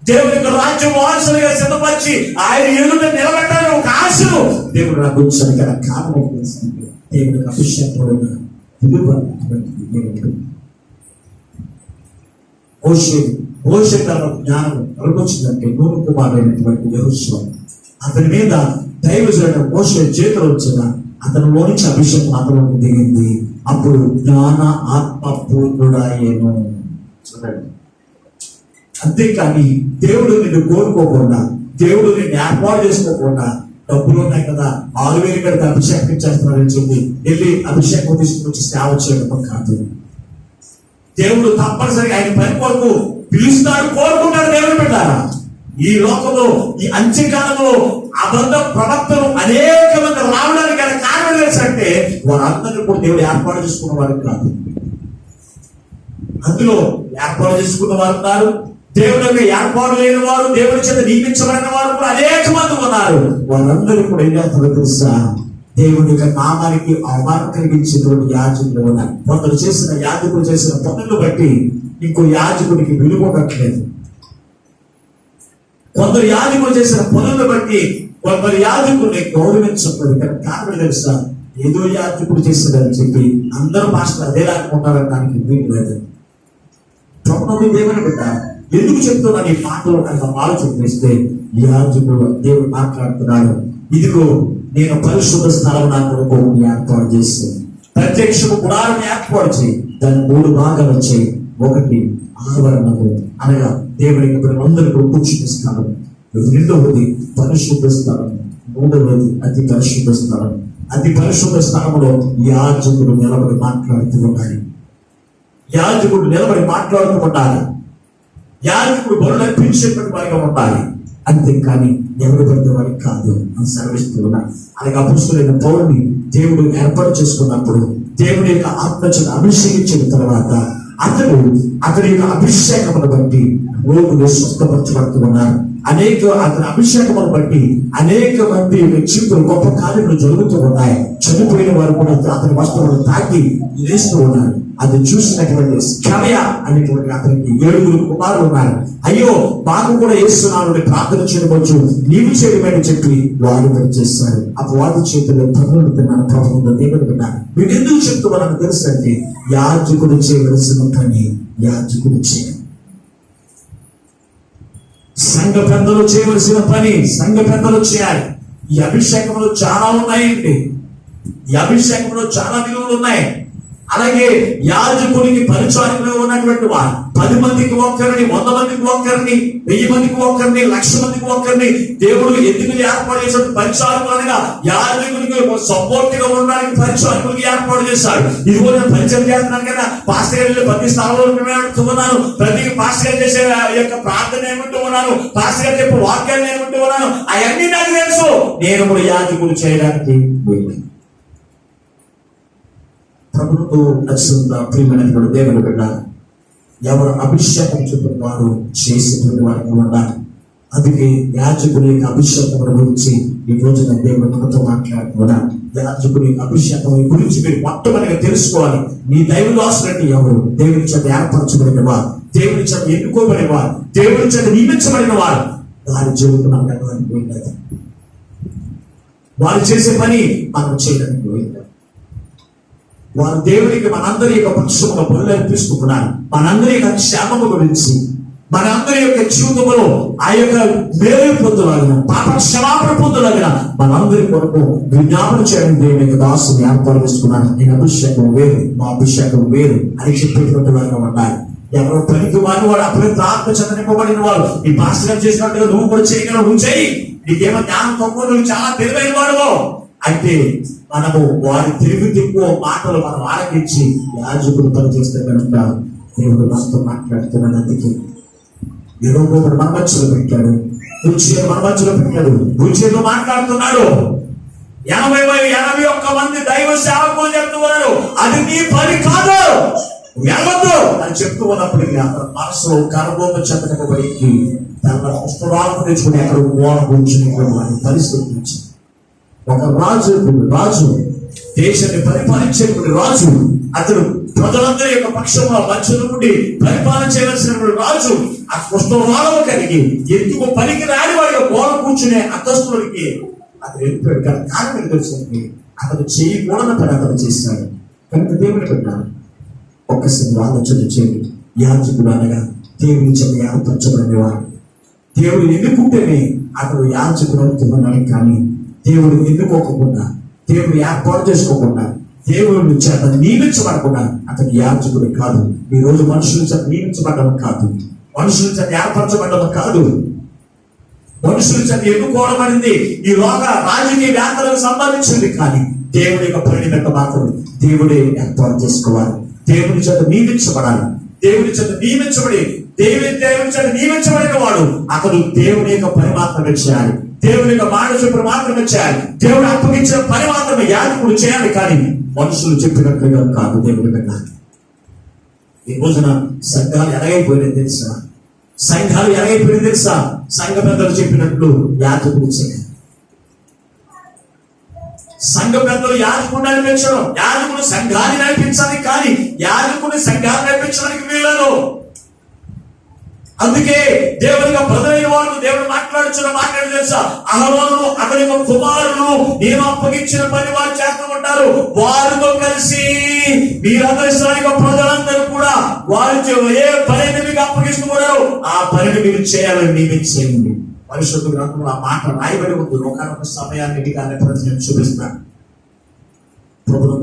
దేవుని యొక్క రాజ్యం వారసులుగా సిద్ధపరిచి ఆయన ఎదుట నిలబెట్టాలని ఒక ఆశను దేవుడు నాకు వచ్చాను. కదా కారణం తెలుస్తుంది. దేవుడికి అభిషేకంలో విలువ మోషే తన జ్ఞానం కలుగొచ్చిందంటే నూరు కుమారుడైనటువంటి యెహోషువ అతని మీద దైవజనుడు మోషే చేతులు వచ్చిన అతనిలో నుంచి అభిషేకం అతను దిగింది. అప్పుడు జ్ఞాన ఆత్మ పూర్ణుడాయేను. చూడండి, అంతేకాని దేవుడు నిన్ను కోరుకోకుండా, దేవుడు నిన్ను ఏర్పాటు చేసుకోకుండా, డబ్బులు ఉన్నాయి కదా 6,000 కడితే అభిషేకం చేస్తున్నారని చెప్పి వెళ్ళి అభిషేకం తీసుకుని వచ్చి సేవ చేయడం కాదు. దేవుడు తప్పనిసరిగా ఆయన పని కొరకు పిలుస్తాడు, కోరుకుంటాడు. దేవుడు పెట్టారా? ఈ లోకంలో ఈ అంత్యకాలంలో అబద్ధ ప్రవక్తలు అనేక మంది రావడానికి గల కారణం ఏంటంటే వారందరినీ కూడా దేవుడు ఏర్పాటు చేసుకున్న వారు కాదు. అందులో ఏర్పాటు చేసుకున్న వారు ఉన్నారు, దేవుడు యొక్క ఏర్పాటు లేని వారు, దేవుడి చేత నియమించబడిన వారు కూడా అనేక మంది ఉన్నారు. వారందరూ కూడా ఏం చేస్తారో తెలుసా? దేవుడి యొక్క నామానికి అవమానం కలిగించేటువంటి యాజకులు ఉన్నారు. కొందరు చేసిన యాజకులు చేసిన పనులను బట్టి ఇంకో యాజకుడికి విలువ కట్టలేదు. కొందరు యాజకులు చేసిన పనులను బట్టి కొందరు యాజకుడిని గౌరవించకూడదు. కారణం తెలుసా? ఏదో యాజకుడు చేశాడని చెప్పి అందరూ భాషలు అదే అనుకుంటారని దానికి వీలు లేదు. ప్రభుత్వం దేవుని బిడ్డ ఎందుకు చెప్తున్నాను ఈ మాటలు అని ఆలోచన చేస్తే, యాజకుడు దేవుడు మాట్లాడుతున్నాడు. ఇదిగో నేను పరిశుద్ధ స్థలం నా కొరకు ఏర్పాటు చేస్తాను. ప్రత్యక్షము గుడారం ఏర్పాటు చేయి. దాని 3 భాగాలు వచ్చాయి. ఒకటి ఆవరణము, అనగా దేవుడికి అందరికీ కూర్చునిస్తాను. 2వది పరిశుద్ధ స్థలం, 3వది అతి పరిశుద్ధ స్థలం. అతి పరిశుద్ధ స్థలంలో యాజకుడు నిలబడి మాట్లాడుతూ ఉండాలి. యాజకుడు నిలబడి మాట్లాడుతూ ఉండాలి. యాజకుడు బరులు అర్పించేటువంటి వారిగా ఉండాలి. అంతేకాని ఎవరు పడితే వాడికి కాదు అని సెలవిస్తూ ఉన్నారు. అలాగే అపొస్తలుడైన పౌలుని దేవుడు ఏర్పాటు చేసుకున్నప్పుడు దేవుడి యొక్క ఆత్మచేత అభిషేకించిన తర్వాత అతని యొక్క అభిషేకమును బట్టి రోగులు స్వస్థపరచబడుతూ ఉన్నారు. అతని అభిషేకమును బట్టి అనేక మంది వ్యక్తులు గొప్ప కార్యములు జరుగుతూ ఉన్నాయి. చనిపోయిన వారు కూడా అతని వస్త్రములను తాకి లేస్తూ ఉన్నారు. అది చూసినటువంటి స్కమయ అనేటువంటి అతనికి 7 కుమారులు ఉన్నారు. అయ్యో మాకు కూడా యేసునామములో ప్రార్థన చేయవచ్చు, నీవు చేయమని చెప్పి వారు చేస్తారు. అపవాది చేతుల్లో పనులు తిన్నాను, ప్రభుత్వం దేవుడు విన్నారు. వీడు ఎందుకు చెప్తున్నారని తెలుసు అంటే యాజకుడు చేయవలసిన పని యాజకుడు చేయాలి. సంఘ పెద్దలు చేయవలసిన పని సంఘ పెద్దలు చేయాలి. ఈ అభిషేకంలో చాలా ఉన్నాయండి. ఈ అభిషేకంలో చాలా విలువలు ఉన్నాయి. అలాగే యాజకునికి పరిచారకులు ఉన్నటువంటి వారు 10 మందికి ఒక్కరిని, 100 మందికి ఒక్కరిని, 1000 మందికి ఒక్కరిని, 1,00,000 మందికి ఒక్కరిని దేవుడు ఎందుకు ఏర్పాటు చేశాడు? పరిచారకులుగా యాజకునికి సపోర్ట్ గా ఉండడానికి పరిచారకులకి ఏర్పాటు చేశాడు. ఇదిగో నేను పరిచయం చేస్తున్నాను కదా, పాస్టర్ గారు ప్రతి స్థలంలో ఉన్నాను, ప్రతి పాస్టర్ గారు చేసే యొక్క ప్రార్థన ఏమిటూ ఉన్నాను, పాస్టర్ గారు చెప్పే వాక్యాన్ని ఏమిటూ ఉన్నాను, అవన్నీ నాకు తెలుసు. నేను కూడా యాజకులు చేయడానికి ప్రభుత్వ నచ్చుతుందా ప్రియమైనటువంటి దేవుని బిడ్డ, ఎవరు అభిషేకం చెప్పిన వారు చేసేటువంటి వారికి ఉండాలి. అందుకే యాజకుని యొక్క అభిషేకం గురించి ఈ రోజున దేవుడు మనతో మాట్లాడుతున్నాడు. యాజకుని అభిషేకం గురించి మీరు మొట్టమొదటిగా తెలుసుకోవాలి. నీ దైవదాసులంటే ఎవరు? దేవుని చేత ఏర్పరచబడిన వారు, దేవుని చేత ఎన్నుకోబడిన వారు, దేవుని చేత నియమించబడిన వారు. వారి జీవితం మనకు వారు చేసే పని మనం చేయడానికి పోయింది. వారు దేవునికి మనందరి యొక్క పక్షముగా పనులు అర్పిస్తున్నారు. మనందరి యొక్క క్షేమము గురించి, మనందరి యొక్క జీవితంలో ఆ యొక్క మేలు పొందులాగిన, పాప క్షమాపణ పొందులాగిన మనందరి కొరకు విజ్ఞాపన చేయడం దేవుని యొక్క దాసుని ఏర్పాటు చేసుకున్నాను. నేను అభిషేకం వేరు, మా అభిషేకం వేరు అని చెప్పేటువంటి వారిగా ఉండాలి. ఎవరో పనికి వాడు అప్పుడు ఆత్మ చెందనివ్వబడిన వాడు ఈ పాస్టర్ చేసినట్టుగా నువ్వు కూడా చేయగలవు, నువ్వు చేయి. నీకేమో జ్ఞానం తక్కువ, నువ్వు చాలా తెలివైన వాడు అయితే మనము వారి తెలివి ఎక్కువ మాటలు మనం ఆలకించి యాజకుడు పనిచేస్తే కనుక దేవుడు మనతో మాట్లాడుతున్నాడు. అందుకే ఏదో మన మధ్యలో పెట్టాడు, మన మధ్యలో పెట్టాడు, రుచిలో మాట్లాడుతున్నాడు. 81 మంది దైవ సేవకులు చెప్తున్నారు, అది నీ పని కాదు, వెళ్ళొద్దు అని చెప్తూ ఉన్నప్పటికీ అతని మనసులో కర్మోప చెందకపోయి తన పుస్తకాలను తెచ్చుకుని అక్కడ మూల కూర్చుని పరిస్థితి వచ్చింది. ఒక రాజు దేశాన్ని పరిపాలించేటువంటి రాజు, అతడు ప్రజలందరి యొక్క పక్షంలో మధ్యలో నుండి పరిపాలన చేయవలసినటువంటి రాజు ఆ పుస్తకాలను కలిగి ఎందుకు పనికి రాని వాడిగా మూల కూర్చునే అంతస్తులకి అతను వెళ్ళిపోయాడు. కానీ కారణం తెలిసింది, అతను చేయకూడని పని అతను చేశాడు. కనుక దేవుని పెట్టాను. ఒక్కసారి ఆలోచన చేయండి. యాజకుడు అనగా దేవుని చేత ఏర్పరచబడినవాడు. దేవుడు ఎన్నుకుంటేనే అతడు యాజకుడు అవుతున్నాడు. కానీ దేవుడు ఎన్నుకోకుండా, దేవుడు ఏర్పాటు చేసుకోకుండా, దేవుడు చేత నియమించబడకుండా అతను యాజకుడు కాదు. ఈ రోజు మనుషుల చేత నియమించబడడం కాదు, మనుషుల చేత ఏర్పరచబడడం కాదు, మనుషుల చేత ఎన్నుకోవడం అనేది ఈ లోక రాజకీయ వ్యాఖ్యలకు సంబంధించింది. కానీ దేవుడి యొక్క పరిణిత మాత్రం దేవుడే ఏర్పాటు చేసుకోవాలి. దేవుని చేత నియమించబడాలి. దేవుని చేత దేవుని చేత నియమించబడిన వాడు అతడు దేవుని యొక్క పని మాత్రమే చేయాలి, దేవుని యొక్క మాట చెప్పిన మాత్రమే చేయాలి, దేవుడు అప్పగించిన పని మాత్రమే యాజకుడు చేయాలి. కానీ మనుషులు చెప్పినట్లుగా కాదు. దేవుడి కన్నా ఈ రోజున సంఘాలు ఎలాగైపోయినాయి తెలుసా? సంఘ పెద్దలు చెప్పినట్లు యాజకుడు చేయాలి. సంఘ పెద్దలు యాజకుడు నడిపించడం, యాజకుడు సంఘాన్ని నడిపించాలి. కానీ యాజకుడిని సంఘాన్ని నడిపించడానికి వీళ్ళను. అందుకే దేవునిగా ప్రజలైన వాళ్ళు దేవుడు మాట్లాడి తెలుసా? అహరోను అతని కుమారులు నేను అప్పగించిన పని వారు చేస్తూ ఉంటారు. వారితో కలిసి మీరందరి స్థానిక ప్రజలందరూ కూడా వారి ఏ పనిని మీకు అప్పగిస్తున్నారు ఆ పనిని మీరు చేయాలని నియమించేయండి. పరిశుద్ధ గ్రంథంలో ఆ మాట రాయబడి ఉంది. ఒకనొక సమయాన్ని కానీ ప్రజలు చూపిస్తారు. ప్రభుత్వం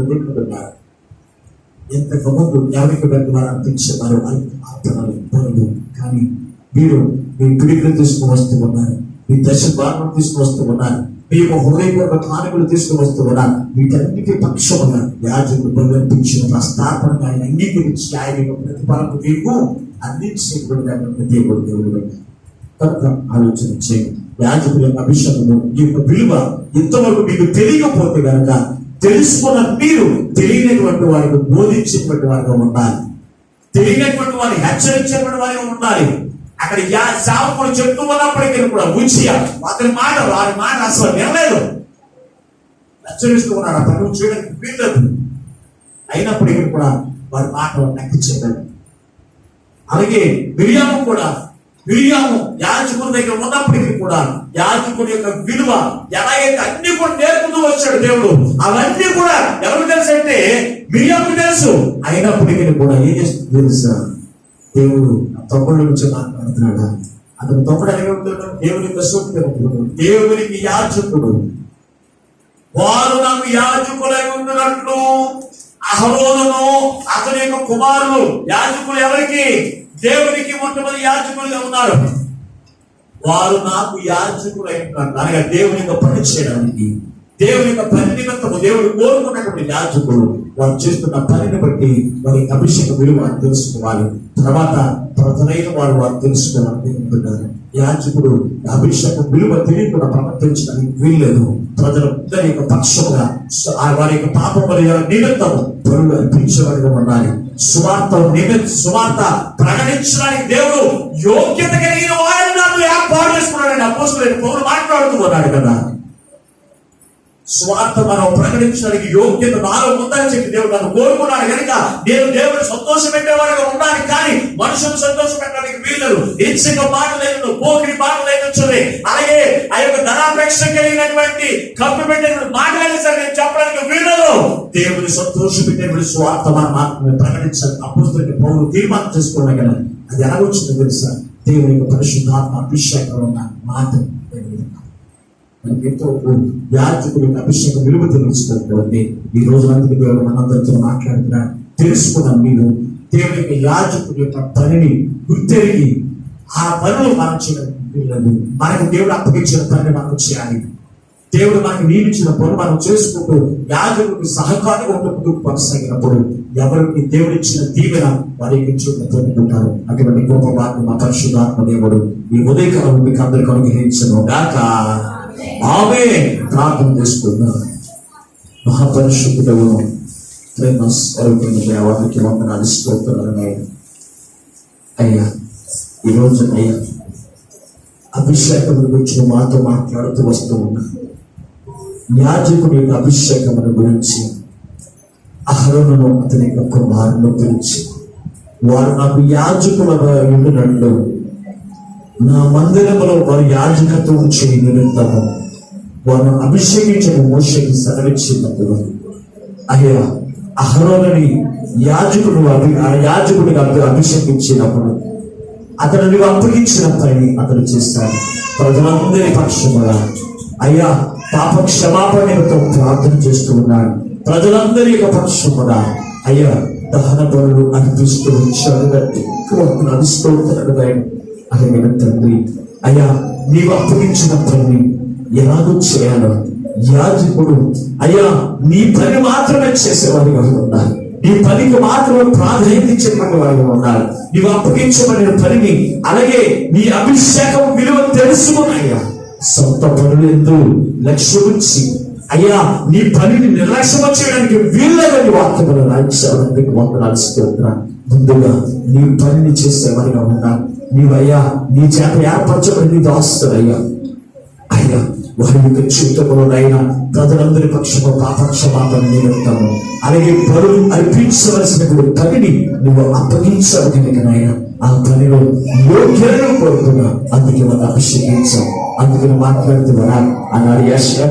ఎంతకు ముందు యావిక వారు అనిపించేవారు అర్థాలు పనులు. కానీ మీరు మీ పిడికలు తీసుకుని వస్తూ ఉన్నారు, మీ దశ భాగం తీసుకుని వస్తూ ఉన్నారు, మీకు హృదయపూర్వక కానుకలు తీసుకుని వస్తూ ఉన్నారు. వీటన్నిటి పక్షముగా యాజకుడు ప్రవర్తించిన ప్రస్తాపనగా ఆయన అంగీకరించి ఆయన ప్రతిఫలం మీకు అందించేటువంటి దేవుడు. కనుక ఆలోచన చేయండి. యాజకుల యొక్క అభిషేకము ఈ యొక్క విలువ ఇంతవరకు మీకు తెలియకపోతే కనుక తెలుసుకున్న మీరు తెలియనటువంటి వారికి బోధించేటువంటి వారిగా ఉండాలి. తెలియనటువంటి వారిని హెచ్చరించేటువంటి వారిగా ఉండాలి. అక్కడ సేవకుడు చెప్తూ ఉన్నప్పటికీ కూడా ఉచియ వారి మాట అసలు వినలేదు, హెచ్చరిస్తూ ఉన్నారు. ఆ పనులు చేయడానికి వీల్లేదు. అయినప్పటికీ కూడా వారి మాట నక్కించలేదు. అలాగే మిరియాము యాజకుడి దగ్గర ఉన్నప్పటికీ కూడా యాజకుడి యొక్క విలువ ఎలాగైతే అన్ని కూడా నేర్పుతూ వచ్చాడు దేవుడు, అవన్నీ కూడా ఎవరికి తెలుసు అంటే మిరియాముకు తెలుసు. అయినప్పటికీ కూడా ఏం చేస్తుంది తెలుసా, దేవుడు తమ్ముళ్ళ నుంచి మాట్లాడుతున్నాడు. అతను తమ్ముడు అనేవి ఉంటాడు, దేవునికి సూక్తుడు, దేవునికి యాజకుడు. వారు నాకు యాజకులై ఉంటున్నట్లు అహరోనును అతని యొక్క కుమారులు యాజకులు ఎవరికి? దేవునికి మొట్టమొదటి యాజకులుగా ఉన్నారు. వారు నాకు యాజకులై ఉంటున్నారు అనగా దేవుని యొక్క పని చేయడానికి, దేవుని యొక్క పని నిమిత్తము దేవుడు కోరుకున్నటువంటి యాజకులు వారు చేస్తున్న పనిని బట్టి వారి అభిషేక విలువ తెలుసుకోవాలి. తర్వాత ప్రజలైన వారు తెలుసుకోవాలనుకుంటున్నారు. యాజకుడు అభిషేక విలువ తెలియకుండా ప్రవర్తించడానికి వీల్లేదు. ప్రజలందరి యొక్క పక్షంగా వారి యొక్క పాపముల నిమిత్తము పనులు అర్పించేవాడిగా ఉండాలి. సువార్త ప్రకటించడానికి దేవుడు యోగ్యత కలిగిన వారిని నాకు ఏర్పాటు చేసుకున్నాడని అపోస్తలుడైన పౌలు మాట్లాడుతూ ఉన్నాడు కదా. స్వార్థ మనం ప్రకటించడానికి యోగ్యత నాలో ఉందని చెప్పి దేవుడు నన్ను కోరుకున్నాడు కనుక నేను దేవుడు సంతోషం పెట్టేవాడిగా ఉండాలి. కానీ మనుషులు సంతోషం పెట్టడానికి వీళ్ళు ఇచ్చక మాటలేదు, పోకిరి మాటలేదు, అలాగే ఆ యొక్క ధనాపేక్ష కలిగినటువంటి కప్పు పెట్టేటువంటి మాటలేదు సరే నేను చెప్పడానికి వీళ్ళదు. దేవుని సంతోషం పెట్టేటువంటి స్వార్థ మనం మాత్రమే ప్రకటించాలి. అపోస్తలుడైన పౌలు తీర్మానం చేసుకున్నా కదా. అది ఎలా వచ్చిందో తెలుసా, దేవుని యొక్క పరిశుద్ధాత్మ అభిషేకంలో ఉన్న మాట యాజకుడి యొక్క అభిషేకం విలువ తెలుసుకోకపోతే ఈ రోజు అందుకు దేవుడు మనందరితో మాట్లాడుతున్నా. తెలుసుకున్నాం మీరు దేవుని యొక్క యాజకుడి యొక్క పనిని గుర్తెరిగి ఆ పనులు మనం చేయలేదు. మనకు దేవుడు అప్పగించిన పనిని మనం చేయాలి. దేవుడు మనకి నియమించిన పనులు మనం చేసుకుంటూ యాజకుడికి సహకారంగా ఉంటూ కొనసాగినప్పుడు ఎవరికి దేవుడు ఇచ్చిన దీవెన వారికి పొందుకుంటారు. అటువంటి గొప్ప వారిని మా పరిశుద్ధాత్మ దేవుడు ఈ ఉదయకాలం మీకు అందరికీ అనుగ్రహించను గాక. ఆమేన్. ప్రార్థన చేసుకున్నా. మహాపరిశుద్ధుడవు ప్రేమ స్వరూపమైన దేవానికి వందనాలు స్తోత్రాలు అయ్యా. ఈరోజు అయ్యా అభిషేకం గురించి మాతో మాట్లాడుతూ వస్తూ ఉన్నా. యాజకుడి యొక్క అభిషేకముల గురించి అహరోనును అతని యొక్క కుమారుని గురించి వారు నాకు యాజకులుగా ఉండినట్లు నా మందిరములో వారు యాజకత్వం చేయ నిమిత్తము వారు అభిషేకించిన మోషేకి సెలవిచ్చినప్పుడు అయ్యా అహరోనుని యాజకుడిగా అభిషేకించినప్పుడు అతను నువ్వు అప్పగించిన పని అతను చేస్తాడు. ప్రజలందరి పక్షముగా అయ్యా పాప క్షమాపణ నిమిత్తం ప్రార్థన చేస్తూ ఉన్నాడు. ప్రజలందరి యొక్క పక్షముగా అయ్యా దహన పనులు అనిపిస్తూ వచ్చాడు. నడుస్తూ ఉంటాడు. అలాగే తండ్రి అయ్యా నీవు అప్పగించిన పని ఎలాగో చేయాలో యాజకుడు అయ్యా నీ పని మాత్రమే చేసేవాడిగా ఉండాలి. నీ పనికి మాత్రమే ప్రాధాన్యత ఇచ్చేటువంటి వాడిగా ఉండాలి. నీవు అప్పగించబడిన పనిని అలాగే నీ అభిషేకం విలువ తెలుసుకున్నాయ్యా. సొంత పనులు ఎందు లక్ష్యం ఉంచి అయ్యా నీ పనిని నిర్లక్ష్యం చేయడానికి వీళ్ళని వార్తలు రాయించడానికి వందనాలు స్తోత్రం. ముందుగా నీ పనిని చేసేవాడిగా ఉండాలి. నీవయ్యా నీ చేత ఏర్పరచబడి దాస్తులయ్యా అయ్యా వారి యొక్క జీవితంలోనైనా ప్రజలందరి పక్షము పాపక్షమాపణ నిమిత్తము అలాగే పనులు అర్పించవలసినటువంటి పనిని నువ్వు అప్పగించావు కనుకనైనా ఆ పనిలో యోగ్యతను కోరుతున్నా. అందుకే మనం అభిషేకించాం. అందుకని మాట్లాడుతున్నా అన్నాడు యెషయా.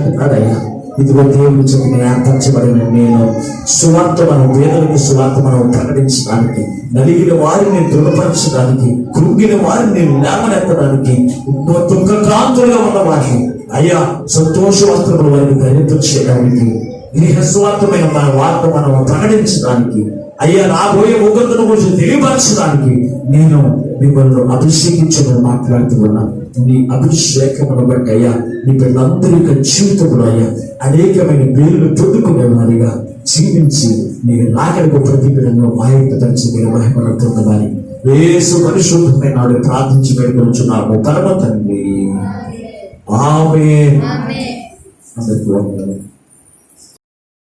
ఇదిగో దేవుని చెప్పిన ఏర్పరచబడిన నేను సువార్త మనం వేదలకు సువార్త మనం ప్రకటించడానికి, నలిగిన వారిని దృఢపరచడానికి, కృంగిన వారిని లేవనెత్తడానికి, దుఃఖకాంతులుగా ఉన్న వారిని అయ్యా సంతోష వస్త్రముల వారిని ధరింప చేయడానికి, నిహస్వార్థమైన మన వార్త మనం ప్రకటించడానికి, అయ్యా రాబోయే ఉగ్రతను గురించి తెలియపరచడానికి నేను మిమ్మల్ని అభిషేకించమని మాట్లాడుతున్నా. నీ అభిషేకమును బట్టి అయ్యా నీ పిల్లలందరి యొక్క జీవితంలో అయ్యా అనేకమైన పేర్లు పొందుకునే వారిగా జీవించి మీరు నాగరిక ప్రతిభను మాయపరిచి మీరు మహిమను పొందవాలి. యేసు పరిశుద్ధమైన నాడు ప్రార్థించి వేడుకొనుచున్నాము పరమ తండ్రి. ఆమేన్. అందరికీ వందనాలు.